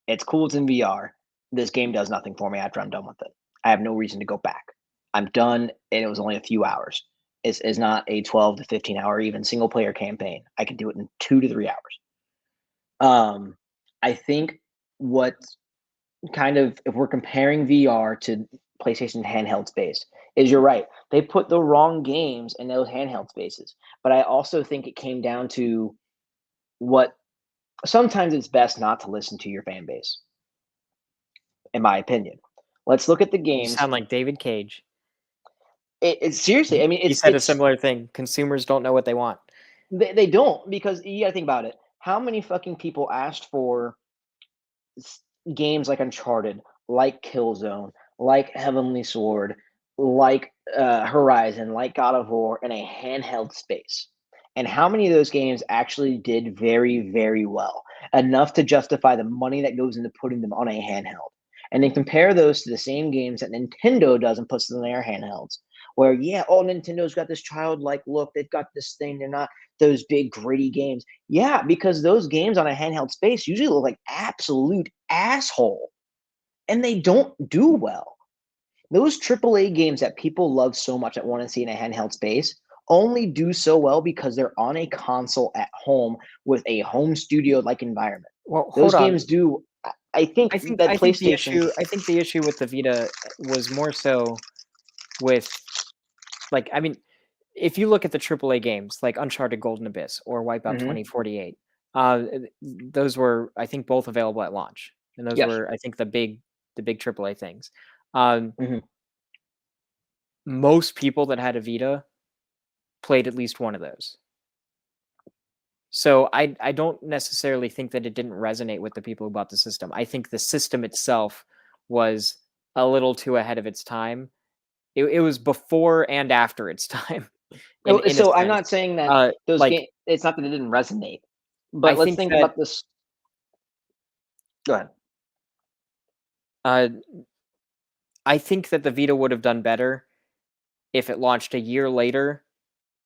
It's cool, it's in VR. This game does nothing for me after I'm done with it. I have no reason to go back. I'm done, and it was only a few hours. It's not a 12 to 15 hour even single player campaign. I can do it in 2 to 3 hours. I think what kind of, if we're comparing VR to PlayStation handheld space, is you're right. They put the wrong games in those handheld spaces. But I also think it came down to what sometimes it's best not to listen to your fan base, in my opinion. Let's look at the You games. sound like David Cage. It's seriously, I mean, He said a similar thing. Consumers don't know what they want. they don't, because you gotta think about it. How many fucking people asked for games like Uncharted, like Killzone, like Heavenly Sword, like Horizon, like God of War in a handheld space? And how many of those games actually did very, very well, enough to justify the money that goes into putting them on a handheld? And then compare those to the same games that Nintendo does and puts them in their handhelds. Where, yeah, oh, Nintendo's got this childlike look. They've got this thing. They're not those big, gritty games. Yeah, because those games on a handheld space usually look like absolute asshole, and they don't do well. Those AAA games that people love so much that want to see in a handheld space only do so well because they're on a console at home with a home studio like environment. Well, hold Those on. games do. I think that PlayStation. I think the issue with the Vita was more so with, like, I mean, if you look at the AAA games like Uncharted Golden Abyss or Wipeout Mhm. 2048, those were, I think, both available at launch, and those Yes. were, I think, the big AAA things. Um, Mhm. Most people that had a Vita played at least one of those. So I don't necessarily think that it didn't resonate with the people who bought the system. I think the system itself was a little too ahead of its time. It was before and after its time in a So I'm sense. not saying that those Like, games. It's not that it didn't resonate, I but let's think think that about this. Go ahead. uh, I think that the Vita would have done better if it launched a year later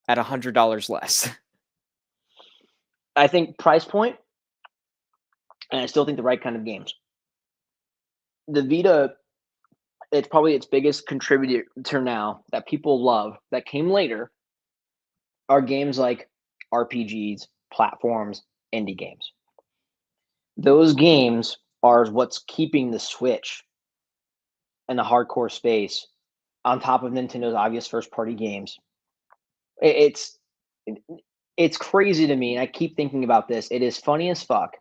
at $100 less. I think price point, and I still think the right kind of games. The Vita, it's probably its biggest contributor now that people love that came later are games like RPGs, platforms, indie games. Those games are what's keeping the Switch in the hardcore space on top of Nintendo's obvious first party games. It's it's crazy to me, and I keep thinking about this. It is funny as fuck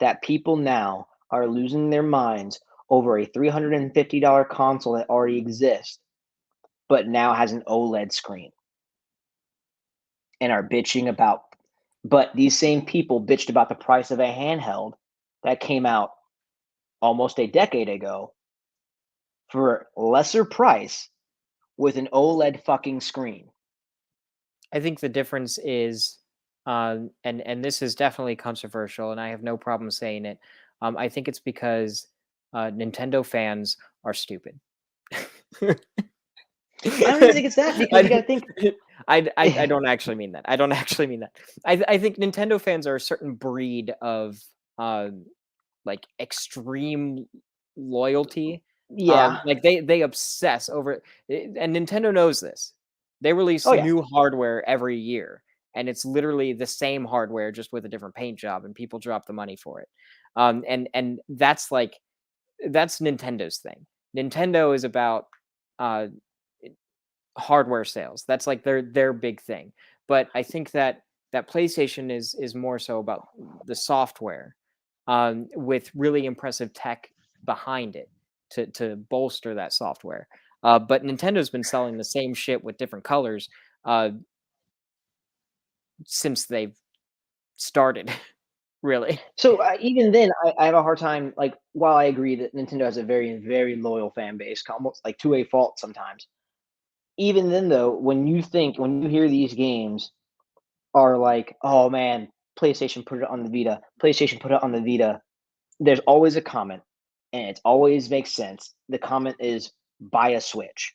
that people now are losing their minds over a $350 console that already exists, but now has an OLED screen and are bitching about. But these same people bitched about the price of a handheld that came out almost a decade ago for lesser price with an OLED fucking screen. I think the difference is, and this is definitely controversial, and I have no problem saying it. I think it's because Nintendo fans are stupid. I don't even think it's that, because you got to think. I don't actually mean that. I don't actually mean that. I think Nintendo fans are a certain breed of like extreme loyalty. Yeah. Like they obsess over and Nintendo knows this. They release Oh yeah. new hardware every year, and it's literally the same hardware just with a different paint job, and people drop the money for it. And that's like that's Nintendo's thing. Nintendo is about uh hardware sales. That's like their big thing. But I think that PlayStation is more so about the software, with really impressive tech behind it to bolster that software. But Nintendo's been selling the same shit with different colors uh, since they've started. Really. So even then, I have a hard time. Like, while I agree that Nintendo has a very, very loyal fan base, almost like to a fault sometimes. Even then, though, when you hear these games are like, oh man, PlayStation put it on the Vita, PlayStation put it on the Vita. There's always a comment, and it always makes sense. The comment is buy a Switch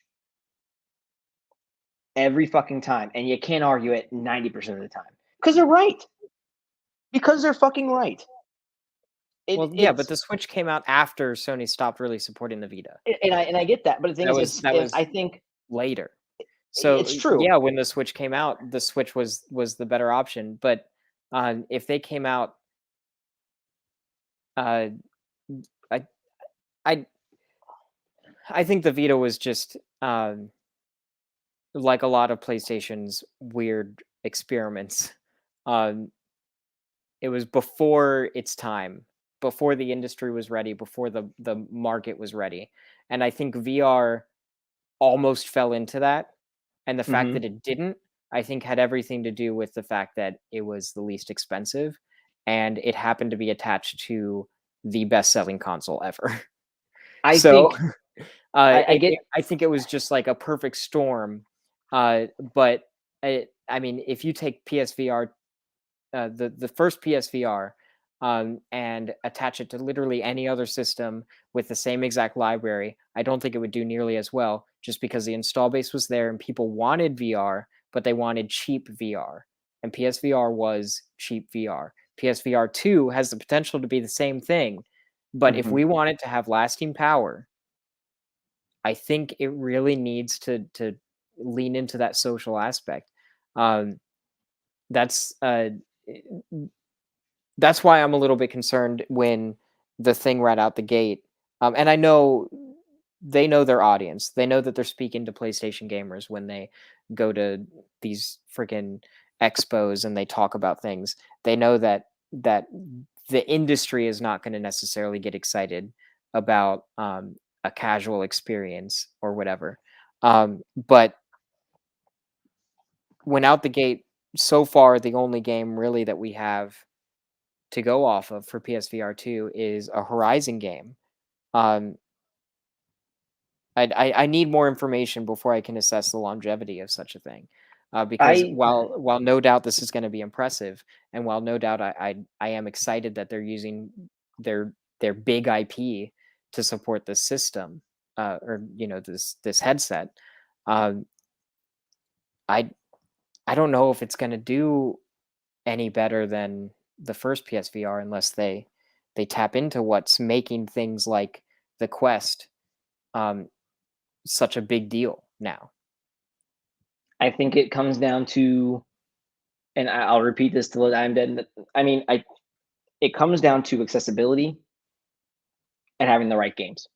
every fucking time, and you can't argue it 90% of the time because they're right. Because they're fucking right. Well, yeah, but It's the Switch came out after Sony stopped really supporting the Vita. and I get that, but the thing That is, was that I was think later. So it's true. yeah, when the Switch came out, the Switch was the better option. But if they came out, uh, I I I think the Vita was just like a lot of PlayStation's weird experiments. Um, it was before its time, before the industry was ready, before the market was ready, and I think VR almost fell into that. And the fact Hmm. that it didn't, I think, had everything to do with the fact that it was the least expensive, and it happened to be attached to the best-selling console ever. I So, think I get. I think it was just like a perfect storm. But I mean, if you take PSVR, the first PSVR, and attach it to literally any other system with the same exact library, I don't think it would do nearly as well, just because the install base was there and people wanted VR, but they wanted cheap VR, and PSVR was cheap VR. PSVR2 has the potential to be the same thing, but if Mhm. we want it to have lasting power, I think it really needs to lean into that social aspect. Um, that's that's why I'm a little bit concerned when the thing right out the gate. And I know they know their audience. They know that they're speaking to PlayStation gamers when they go to these freaking expos and they talk about things. They know that the industry is not going to necessarily get excited about a casual experience or whatever. But when out the gate, so far the only game really that we have to go off of for PSVR2 is a Horizon game. Um, I need more information before I can assess the longevity of such a thing. Because I while no doubt this is going to be impressive, and while no doubt I am excited that they're using their big IP to support this system, or this headset, um, I I don't know if it's going to do any better than the first PSVR unless they tap into what's making things like the Quest um, such a big deal now. I think it comes down to, and I'll repeat this till I'm dead. I mean, I it comes down to accessibility and having the right games.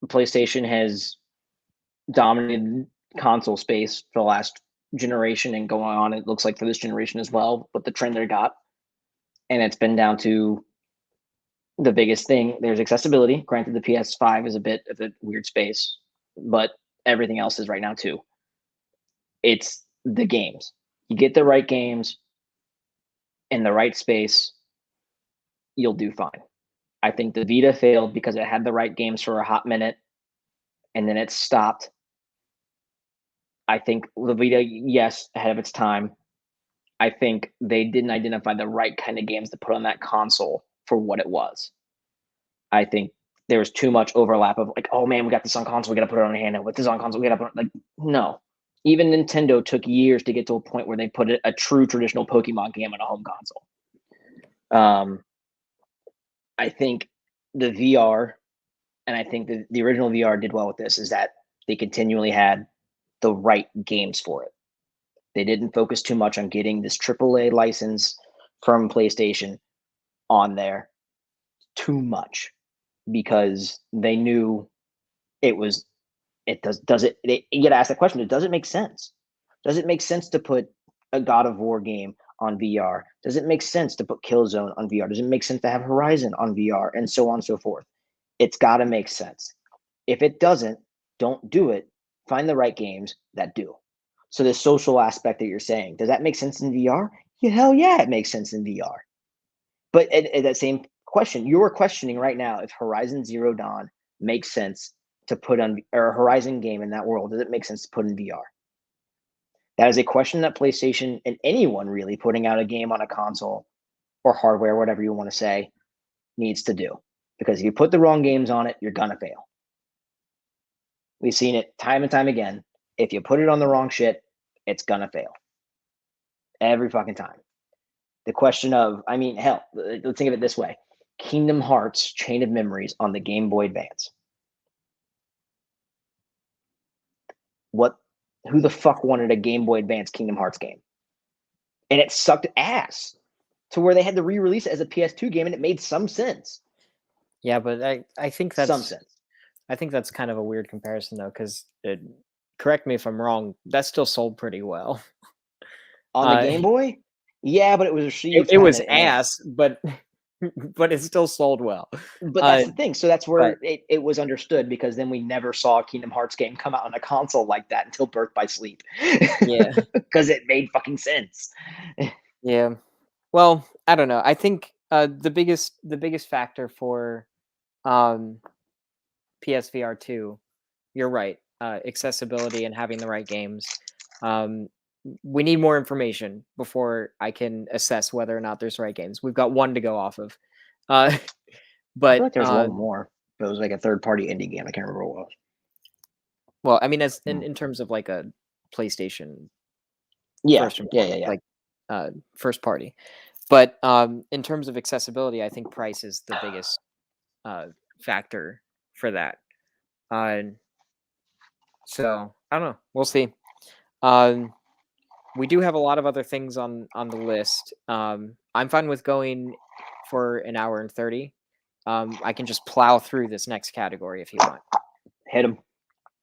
PlayStation has dominated console space for the last generation and going on. It looks like for this generation as well, with the trend they got, and it's been down to the biggest thing. There's accessibility. Granted, the PS5 is a bit of a weird space, but everything else is right now too. It's the games. You get the right games in the right space, you'll do fine. I think the Vita failed because it had the right games for a hot minute and then it stopped. I think the Vita, yes, ahead of its time. I think they didn't identify the right kind of games to put on that console for what it was. I think there was too much overlap of like, oh man, we got this on console, we got to put it on handheld. With this on console, we got to put it, like, no. Even Nintendo took years to get to a point where they put a true traditional Pokemon game on a home console. I think the VR, and I think the original VR did well with this, is that they continually had the right games for it. They didn't focus too much on getting this AAA license from PlayStation on there too much, because they knew it was you gotta ask that question, does it make sense? Does it make sense to put a God of War game on VR? Does it make sense to put Killzone on VR? Does it make sense to have Horizon on VR, and so on and so forth? It's got to make sense. If it doesn't, don't do it. Find the right games that do. So the social aspect that you're saying, does that make sense in VR? Yeah, hell yeah, it makes sense in VR. But at that same question, you are questioning right now if Horizon Zero Dawn makes sense to put on, or a Horizon game in that world. Does it make sense to put in VR? That is a question that PlayStation and anyone really putting out a game on a console or hardware, whatever you want to say, needs to do. Because if you put the wrong games on it, you're gonna fail. We've seen it time and time again. If you put it on the wrong shit, it's gonna fail. Every fucking time. The question of, I mean, hell, let's think of it this way. Kingdom Hearts Chain of Memories on the Game Boy Advance. Who the fuck wanted a Game Boy Advance Kingdom Hearts game? And it sucked ass to where they had to re-release it as a PS2 game, and it made some sense. Yeah, but I think Some that's sense. I think that's kind of a weird comparison though, because correct me if I'm wrong, that still sold pretty well. On the Game Boy? Yeah, but it was received It kind was of ass, but but it still sold well. But that's the thing. So that's where but it was understood, because then we never saw a Kingdom Hearts game come out on a console like that until Birth by Sleep. yeah, Because it made fucking sense. yeah. Well, I don't know. I think the biggest factor for um, PSVR2, you're right, accessibility and having the right games. Um, we need more information before I can assess whether or not there's right games. We've got one to go off of, uh, I feel but like there's one more. But it was like a third party indie game. I can't remember what it was. well, I mean, as Hmm. in terms of like a PlayStation Yeah, first yeah, yeah, yeah. like first party. But in terms of accessibility, I think price is the biggest uh, factor for that. Uh, so I don't know. We'll see. Um, we do have a lot of other things on the list. I'm fine with going for an hour and 30. I can just plow through this next category if you want. Hit him.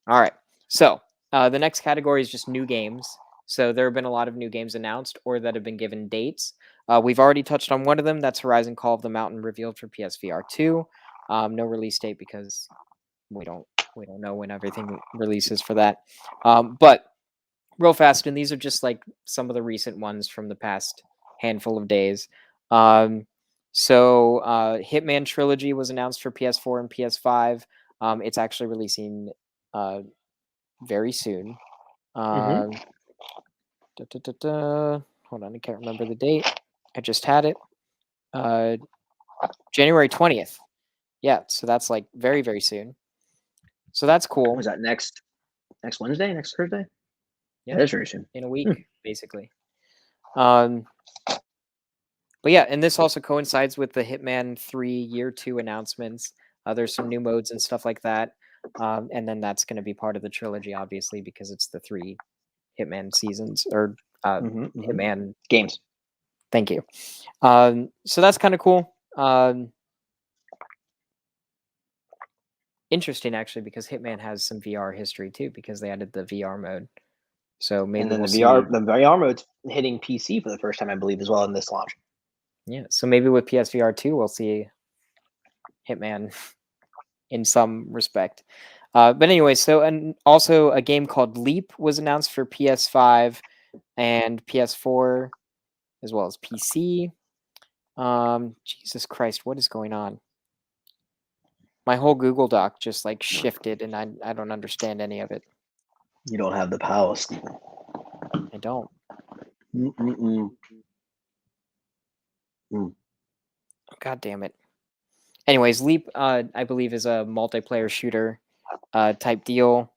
All right. So the next category is just new games. So there have been a lot of new games announced or that have been given dates. We've already touched on one of them. That's Horizon Call of the Mountain revealed for PSVR2. No release date because we don't know when everything releases for that. But real fast, and these are just like some of the recent ones from the past handful of days. So Hitman Trilogy was announced for PS4 and PS5. It's actually releasing very soon. Mm-hmm. Hold on, I can't remember the date. I just had it. January 20th. Yeah, so that's like very, very soon. So that's cool. Was that next Wednesday? Next Thursday? Yeah, That is very soon. in a week, basically. But yeah, and this also coincides with the Hitman 3 Year 2 announcements. There's some new modes and stuff like that. And then that's going to be part of the trilogy, obviously, because it's the 3 Hitman seasons or Mm-hmm. Hitman. Games. Thank you. So that's kind of cool. Interesting, actually, because Hitman has some VR history too, because they added the VR mode. So maybe And then we'll the VR, see. the VR mode's hitting PC for the first time, I believe, as well in this launch. Yeah, so maybe with PSVR 2, we'll see Hitman in some respect. But anyway, so and also a game called Leap was announced for PS5 and PS4 as well as PC. Jesus Christ, what is going on? My whole Google Doc just like shifted, and I don't understand any of it. You don't have the power, Steven. I don't. Mm-mm-mm. Mm. God damn it. Anyways, Leap, I believe, is a multiplayer shooter type deal.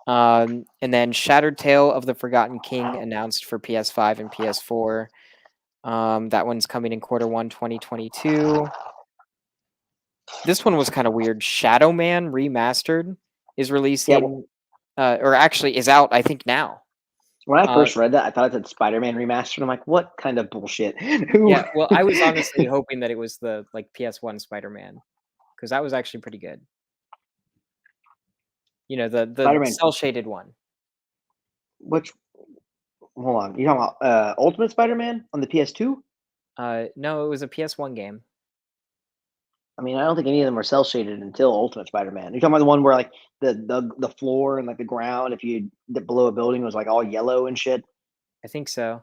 And then Shattered Tale of the Forgotten King announced for PS5 and PS4. That one's coming in Q1 2022. This one was kind of weird. Shadow Man Remastered is releasing, or actually is out, I think, now. When I first read that, I thought it said Spider-Man Remastered. I'm like, what kind of bullshit? Who? Yeah, well, I was honestly hoping that it was the PS1 Spider-Man, because that was actually pretty good. You know, the Spider-Man. cel-shaded one. Which? Hold on. You talking about Ultimate Spider-Man on the PS2? No, it was a PS1 game. I mean, I don't think any of them were cell shaded until Ultimate Spider-Man. You're talking about the one where like the floor and like the ground, if you below a building, was like all yellow and shit. I think so.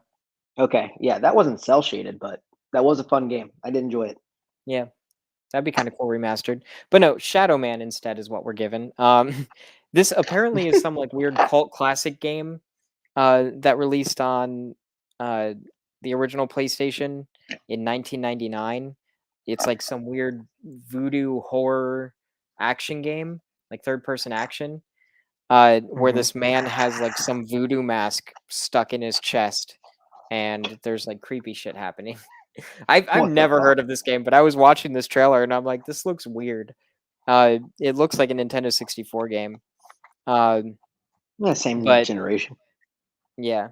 Okay, yeah, that wasn't cell shaded, but that was a fun game. I did enjoy it. Yeah, that'd be kind of cool remastered. But no, Shadow Man instead is what we're given. This apparently is some like weird cult classic game that released on uh, the original PlayStation in 1999. It's like some weird voodoo horror action game, like third person action, where this man has like some voodoo mask stuck in his chest, and there's like creepy shit happening. I've What the never fuck? heard of this game, but I was watching this trailer and I'm like, this looks weird. It looks like a Nintendo 64 game. Um, Yeah, same but generation. yeah.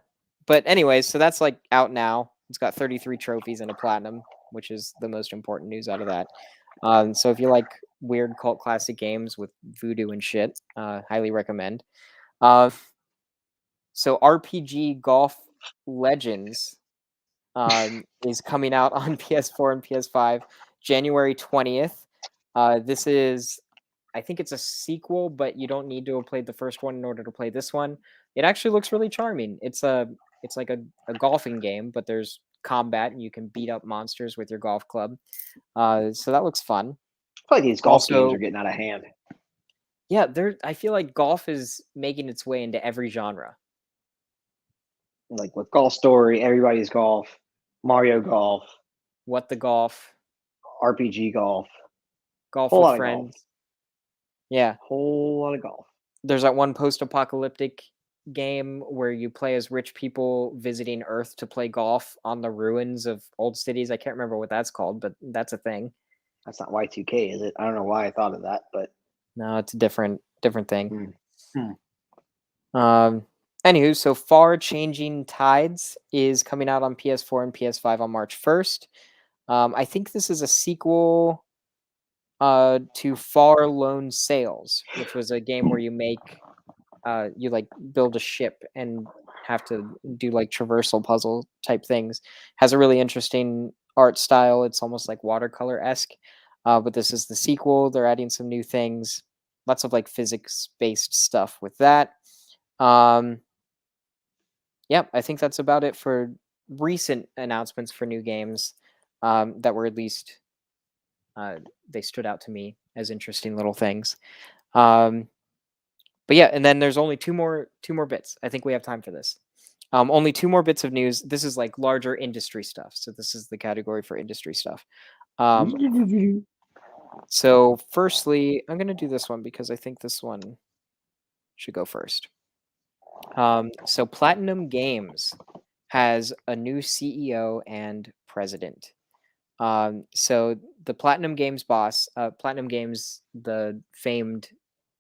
But anyways, so that's like out now. It's got 33 trophies and a platinum, which is the most important news out of that. So if you like weird cult classic games with voodoo and shit, highly recommend. Uh, so RPG Golf Legends is coming out on PS4 and PS5 January 20th. This is, I think it's a sequel, but you don't need to have played the first one in order to play this one. It actually looks really charming. It's like a golfing game, but there's combat and you can beat up monsters with your golf club. So that looks fun. I feel like these golf games are Also, getting out of hand. yeah, I feel like golf is making its way into every genre. Like with Golf Story, Everybody's Golf, Mario Golf, What the golf, RPG Golf, golf whole with lot of golf, friends. Yeah. whole lot of golf. There's that one post-apocalyptic game where you play as rich people visiting Earth to play golf on the ruins of old cities. I can't remember what that's called, but that's a thing. That's not Y2K, is it? I don't know why I thought of that, but No, it's a different thing. hmm. Hmm. Um, Anywho, so Far Changing Tides is coming out on PS4 and PS5 on March 1st. I think this is a sequel to Far Lone Sails, which was a game where you like build a ship and have to do like traversal puzzle type things. Has a really interesting art style. It's almost like watercolor esque. But this is the sequel. They're adding some new things. Lots of like physics based stuff with that. Yeah, I think that's about it for recent announcements for new games that were at least they stood out to me as interesting little things. But yeah, and then there's only two more bits. I think we have time for this. Only two more bits of news. This is like larger industry stuff. So this is the category for industry stuff. So firstly, I'm gonna do this one because I think this one should go first. So Platinum Games has a new CEO and president. So the Platinum Games boss, Platinum Games, the famed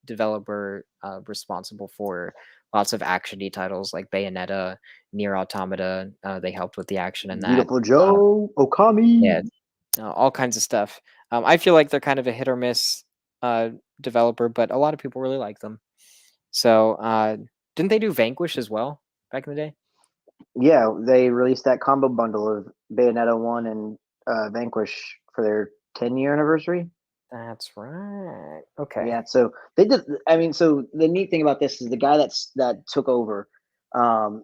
developer responsible for lots of actiony titles like Bayonetta, Nier Automata. They helped with the action in that. Beautiful Joe, Yeah, Okami. all kinds of stuff. I feel like they're kind of a hit or miss developer, but a lot of people really like them. So didn't they do Vanquish as well back in the day? Yeah, they released that combo bundle of Bayonetta 1 and Vanquish for their 10-year anniversary. That's right. Okay. Yeah, so they did. I mean, so the neat thing about this is the guy that took over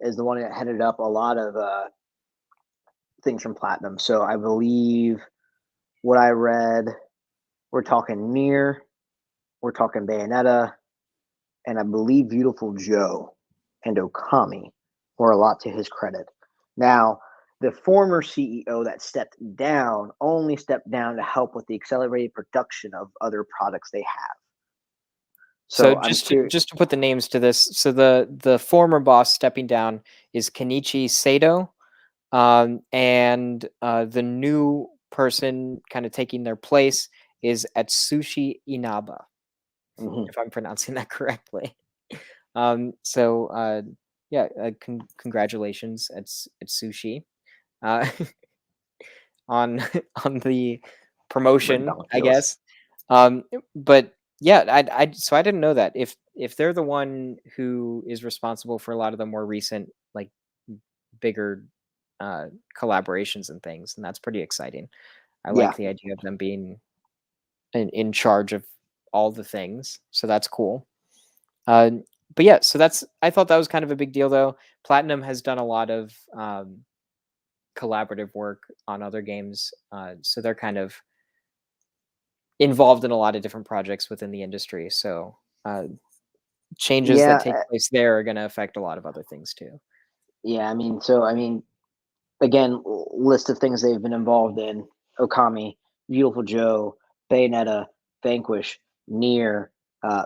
is the one that headed up a lot of things from Platinum. So I believe what I read, we're talking Near, we're talking Bayonetta, and I believe Beautiful Joe and Okami were a lot to his credit. Now, the former CEO that stepped down only stepped down to help with the accelerated production of other products they have. So I'm just to put the names to this, so the former boss stepping down is Kenichi Sato, and the new person kind of taking their place is Atsushi Inaba, if I'm pronouncing that correctly. Yeah, congratulations at Sushi on on the promotion, I guess. But yeah, I didn't know that if they're the one who is responsible for a lot of the more recent like bigger collaborations and things, and that's pretty exciting. I like the idea of them being in charge of all the things, so that's cool. But yeah, so I thought that was kind of a big deal, though. Platinum has done a lot of collaborative work on other games, so they're kind of involved in a lot of different projects within the industry. So changes that take place there are going to affect a lot of other things too. Yeah, I mean, again, list of things they've been involved in: Okami, Beautiful Joe, Bayonetta, Vanquish, Nier,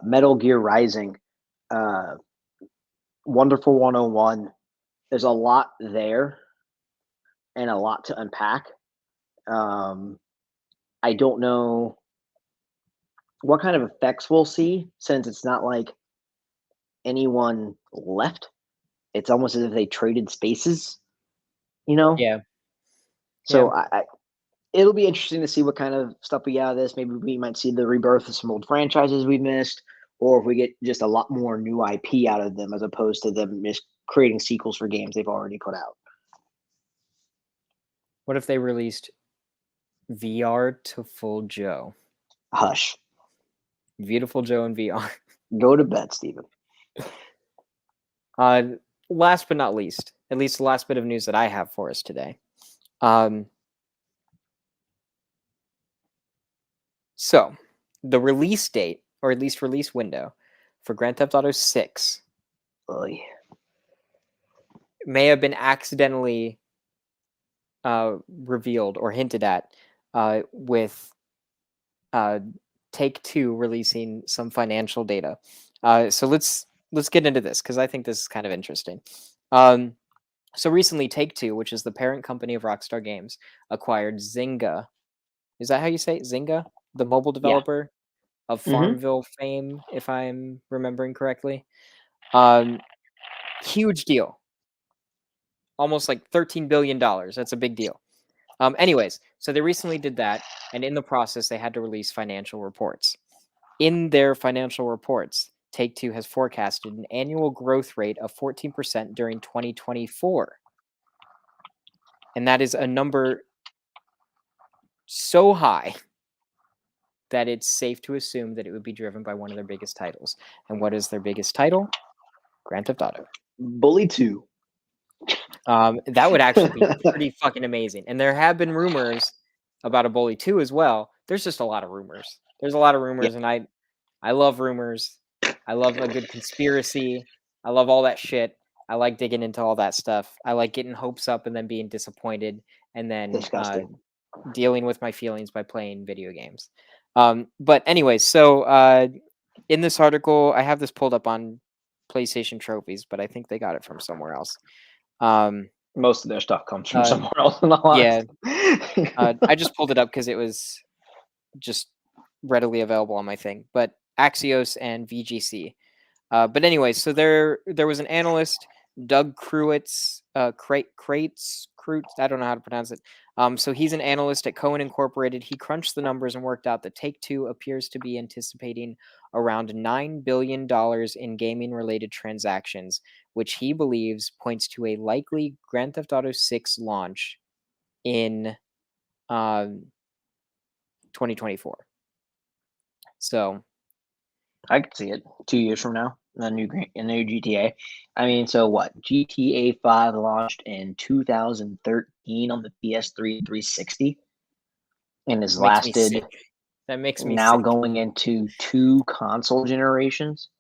Metal Gear Rising, Wonderful 101. There's a lot there and a lot to unpack. I don't know what kind of effects we'll see, since it's not like anyone left. It's almost as if they traded spaces, you know? Yeah. So it'll be interesting to see what kind of stuff we get out of this. Maybe we might see the rebirth of some old franchises we missed, or if we get just a lot more new IP out of them, as opposed to them just creating sequels for games they've already put out. What if they released VR to Full Joe? Hush. Beautiful Joe in VR. Go to bed, Steven. Last but not least, at least the last bit of news that I have for us today. So, the release date, or at least release window, for Grand Theft Auto 6 may have been accidentally revealed or hinted at with Take-Two releasing some financial data. So let's get into this, because I think this is kind of interesting. So recently, Take-Two, which is the parent company of Rockstar Games, acquired Zynga. Is that how you say it? Zynga? The mobile developer of Farmville fame, if I'm remembering correctly. Huge deal. Almost like $13 billion. That's a big deal. Anyways, so they recently did that, and in the process, they had to release financial reports. In their financial reports, Take-Two has forecasted an annual growth rate of 14% during 2024. And that is a number so high that it's safe to assume that it would be driven by one of their biggest titles. And what is their biggest title? Grand Theft Auto. Bully 2. That would actually be pretty fucking amazing. And there have been rumors about a Bully 2 as well. There's just a lot of rumors. There's a lot of rumors, and I love rumors. I love a good conspiracy. I love all that shit. I like digging into all that stuff. I like getting hopes up and then being disappointed, and then dealing with my feelings by playing video games. But anyways, so in this article, I have this pulled up on PlayStation Trophies, but I think they got it from somewhere else. Most of their stuff comes from somewhere else. In all honesty. I just pulled it up because it was just readily available on my thing. But Axios and VGC. But anyway, so there was an analyst, Doug Kreutz, I don't know how to pronounce it. So he's an analyst at Cohen Incorporated. He crunched the numbers and worked out that Take-Two appears to be anticipating around $9 billion in gaming-related transactions, which he believes points to a likely Grand Theft Auto 6 launch in 2024. So I could see it 2 years from now. A new GTA. I mean, so what? GTA 5 launched in 2013 on the PS3 360, and has lasted. That makes me now sick. Going into 2 console generations.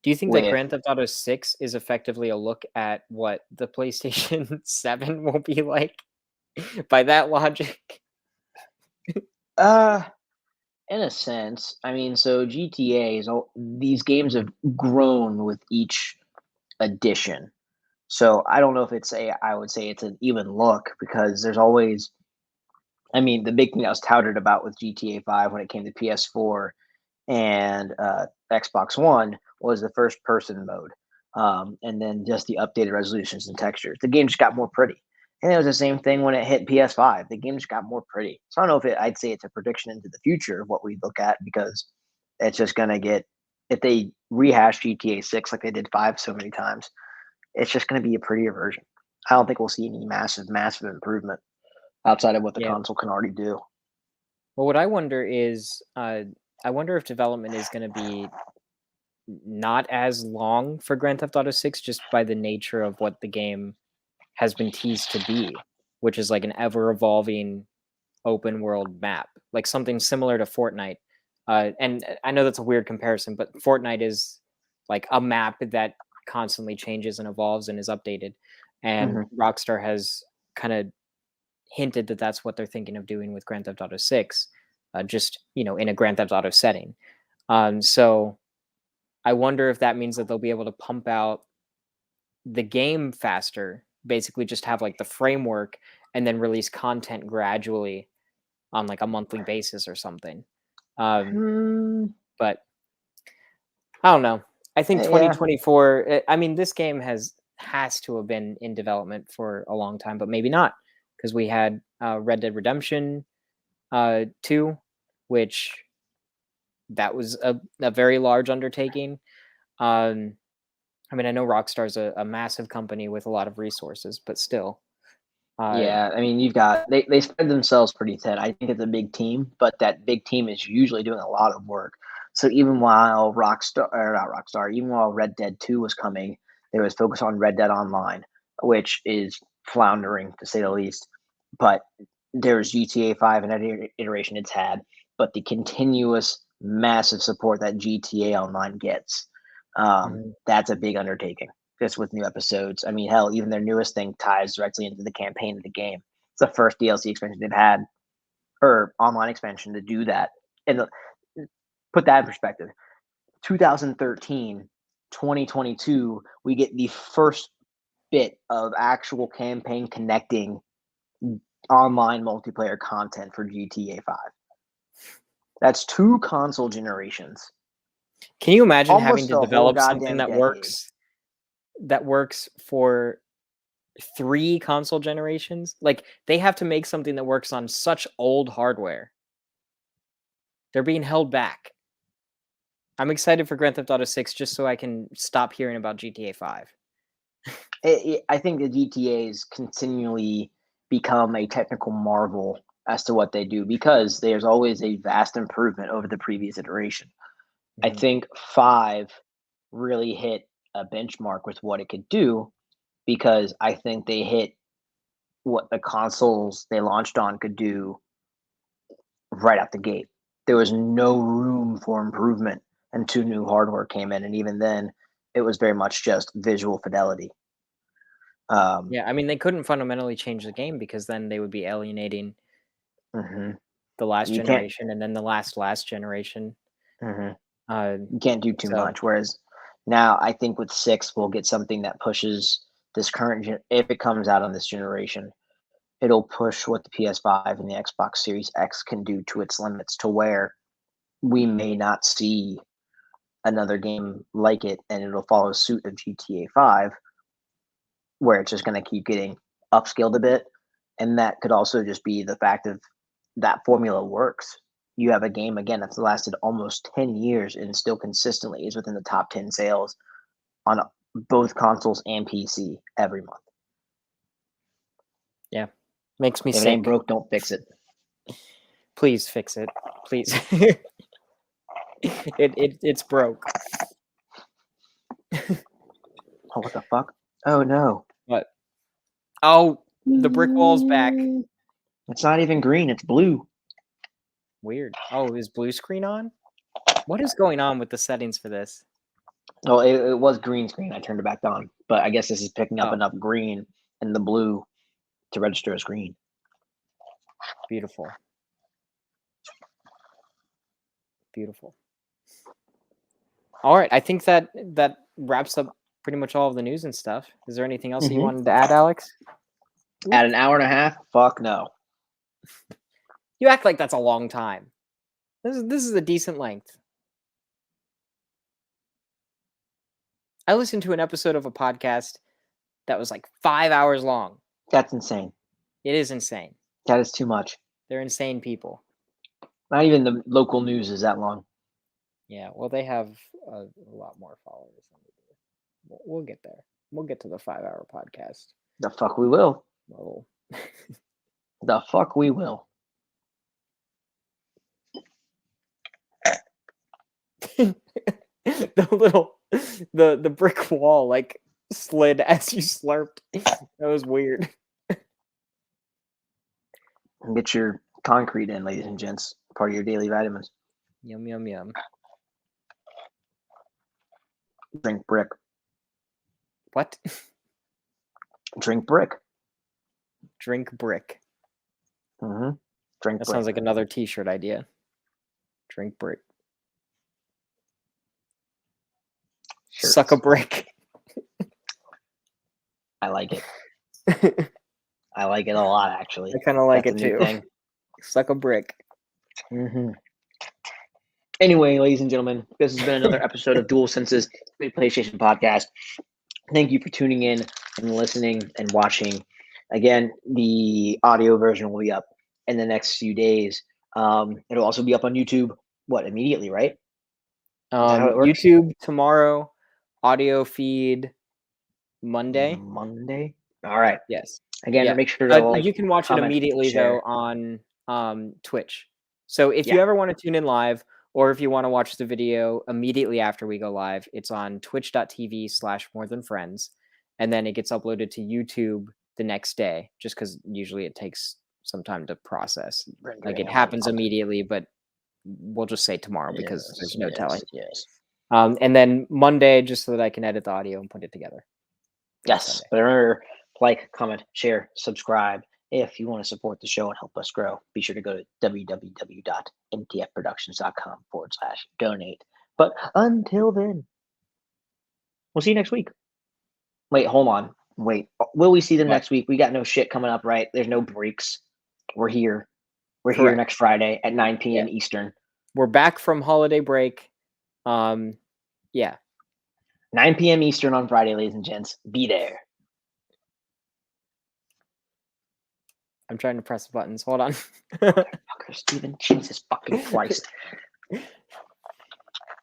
Do you think that Grand Theft Auto 6 is effectively a look at what the PlayStation 7 will be like by that logic? In a sense, I mean, so GTA is all these games have grown with each edition. So I don't know if it's a I would say it's an even look because there's always I mean, the big thing that was touted about with GTA 5 when it came to PS4 and Xbox One was the first person mode. And then just the updated resolutions and textures. The game just got more pretty. And it was the same thing when it hit PS5. The game just got more pretty. So I don't know if I'd say it's a prediction into the future of what we look at because it's just going to get, if they rehash GTA 6 like they did 5 so many times, it's just going to be a prettier version. I don't think we'll see any massive improvement outside of what the Yeah. console can already do. Well, what I wonder is, I wonder if development is going to be not as long for Grand Theft Auto 6 just by the nature of what the game has been teased to be, which is like an ever evolving open world map, like something similar to Fortnite. And I know that's a weird comparison, but Fortnite is like a map that constantly changes and evolves and is updated. And Rockstar has kind of hinted that that's what they're thinking of doing with Grand Theft Auto 6, just, in a Grand Theft Auto setting. So I wonder if that means that they'll be able to pump out the game faster, basically just have like the framework and then release content gradually on like a monthly basis or something. But I don't know. I think Yeah. 2024. I mean, this game has to have been in development for a long time, but maybe not because we had Red Dead Redemption 2, which that was a very large undertaking. I mean, I know Rockstar's a massive company with a lot of resources, but still. Yeah, I mean, you've got they spread themselves pretty thin. I think it's a big team, but that big team is usually doing a lot of work. So even while Rockstar, or not Rockstar, even while Red Dead 2 was coming, there was focus on Red Dead Online, which is floundering to say the least. But there's GTA 5 and every iteration it's had, but the continuous massive support that GTA Online gets, that's a big undertaking just with new episodes. I mean, hell, even their newest thing ties directly into the campaign of the game. It's the first DLC expansion they've had, or online expansion to do that. And put that in perspective 2013, 2022, we get the first bit of actual campaign connecting online multiplayer content for GTA 5. That's 2 console generations. Can you imagine having Almost to a whole develop something goddamn decade. that works for 3 console generations? Like, they have to make something that works on such old hardware. They're being held back. I'm excited for Grand Theft Auto 6 just so I can stop hearing about GTA 5. I think the GTAs continually become a technical marvel as to what they do because there's always a vast improvement over the previous iteration. I think 5 really hit a benchmark with what it could do because I think they hit what the consoles they launched on could do right out the gate. There was no room for improvement until new hardware came in, and even then, it was very much just visual fidelity. Yeah, I mean, they couldn't fundamentally change the game because then they would be alienating the last You can't. generation and then the last generation. You can't do too So much. Whereas now, I think with 6, we'll get something that pushes this current if it comes out on this generation, it'll push what the PS5 and the Xbox Series X can do to its limits to where we may not see another game like it, and it'll follow suit of GTA 5, where it's just going to keep getting upscaled a bit. And that could also just be the fact of that formula works. You have a game again that's lasted almost 10 years and still consistently is within the top 10 sales on both consoles and PC every month. yeah, makes me If it sick. ain't broke, don't fix it. Please fix it, please. It's broke. Oh, what the fuck? Oh no! What? Oh, the brick wall's back. It's not even green; it's blue. Weird. Oh, is blue screen on? What is going on with the settings for this? Well, it was green screen. I turned it back on, but I guess this is picking up Oh, enough green and the blue to register as green. beautiful. Beautiful. All right, I think that wraps up pretty much all of the news and stuff. Is there anything else that you wanted to add, Alex? At an hour and a half? Fuck no. You act like that's a long time. This is a decent length. I listened to an episode of a podcast that was like 5 hours long. That's insane. It is insane. That is too much. They're insane people. Not even the local news is that long. Yeah, well, they have a lot more followers than we do. We'll get there. We'll get to the 5-hour podcast. The fuck we will. Well, The fuck we will. the brick wall like slid as you slurped. That was weird. Get your concrete in, ladies and gents. Part of your daily vitamins. Yum yum yum. Drink brick. What? Drink brick. Drink brick. Mm-hmm. Drink That brick. sounds like another t-shirt idea. Drink brick. Shirts. Suck a brick. I like it. I like it a lot, actually. I kind of like That's it a new too. thing. Suck a brick. Mm-hmm. Anyway, ladies and gentlemen, this has been another episode of Dual Senses PlayStation Podcast. Thank you for tuning in and listening and watching. Again, the audio version will be up in the next few days. It'll also be up on YouTube. What, immediately, right? How it works? YouTube tomorrow, audio feed Monday. Monday. All right. Yes. Again, Yeah. make sure to like. You can watch it comment, immediately share. though on Twitch. So if you Yeah. ever want to tune in live, or if you want to watch the video immediately after we go live, it's on twitch.tv/morethanfriends, and then it gets uploaded to YouTube the next day. Just because usually it takes some time to process. Like it happens immediately, but we'll just say tomorrow because there's no telling. Yes. And then Monday, just so that I can edit the audio and put it together. Yes. Sunday. But remember, like, comment, share, subscribe. If you want to support the show and help us grow, be sure to go to www.mtfproductions.com/donate. But until then, we'll see you next week. Wait, hold on. Wait, will we see them What? next week? We got no shit coming up, right? There's no breaks. We're here. We're here Correct. next Friday at 9 p.m. Yeah. Eastern. We're back from holiday break. Yeah. 9 p.m. Eastern on Friday, ladies and gents. Be there. I'm trying to press the buttons. Hold on. Fucker, Steven. Jesus fucking Christ. All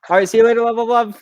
right. See you later, love.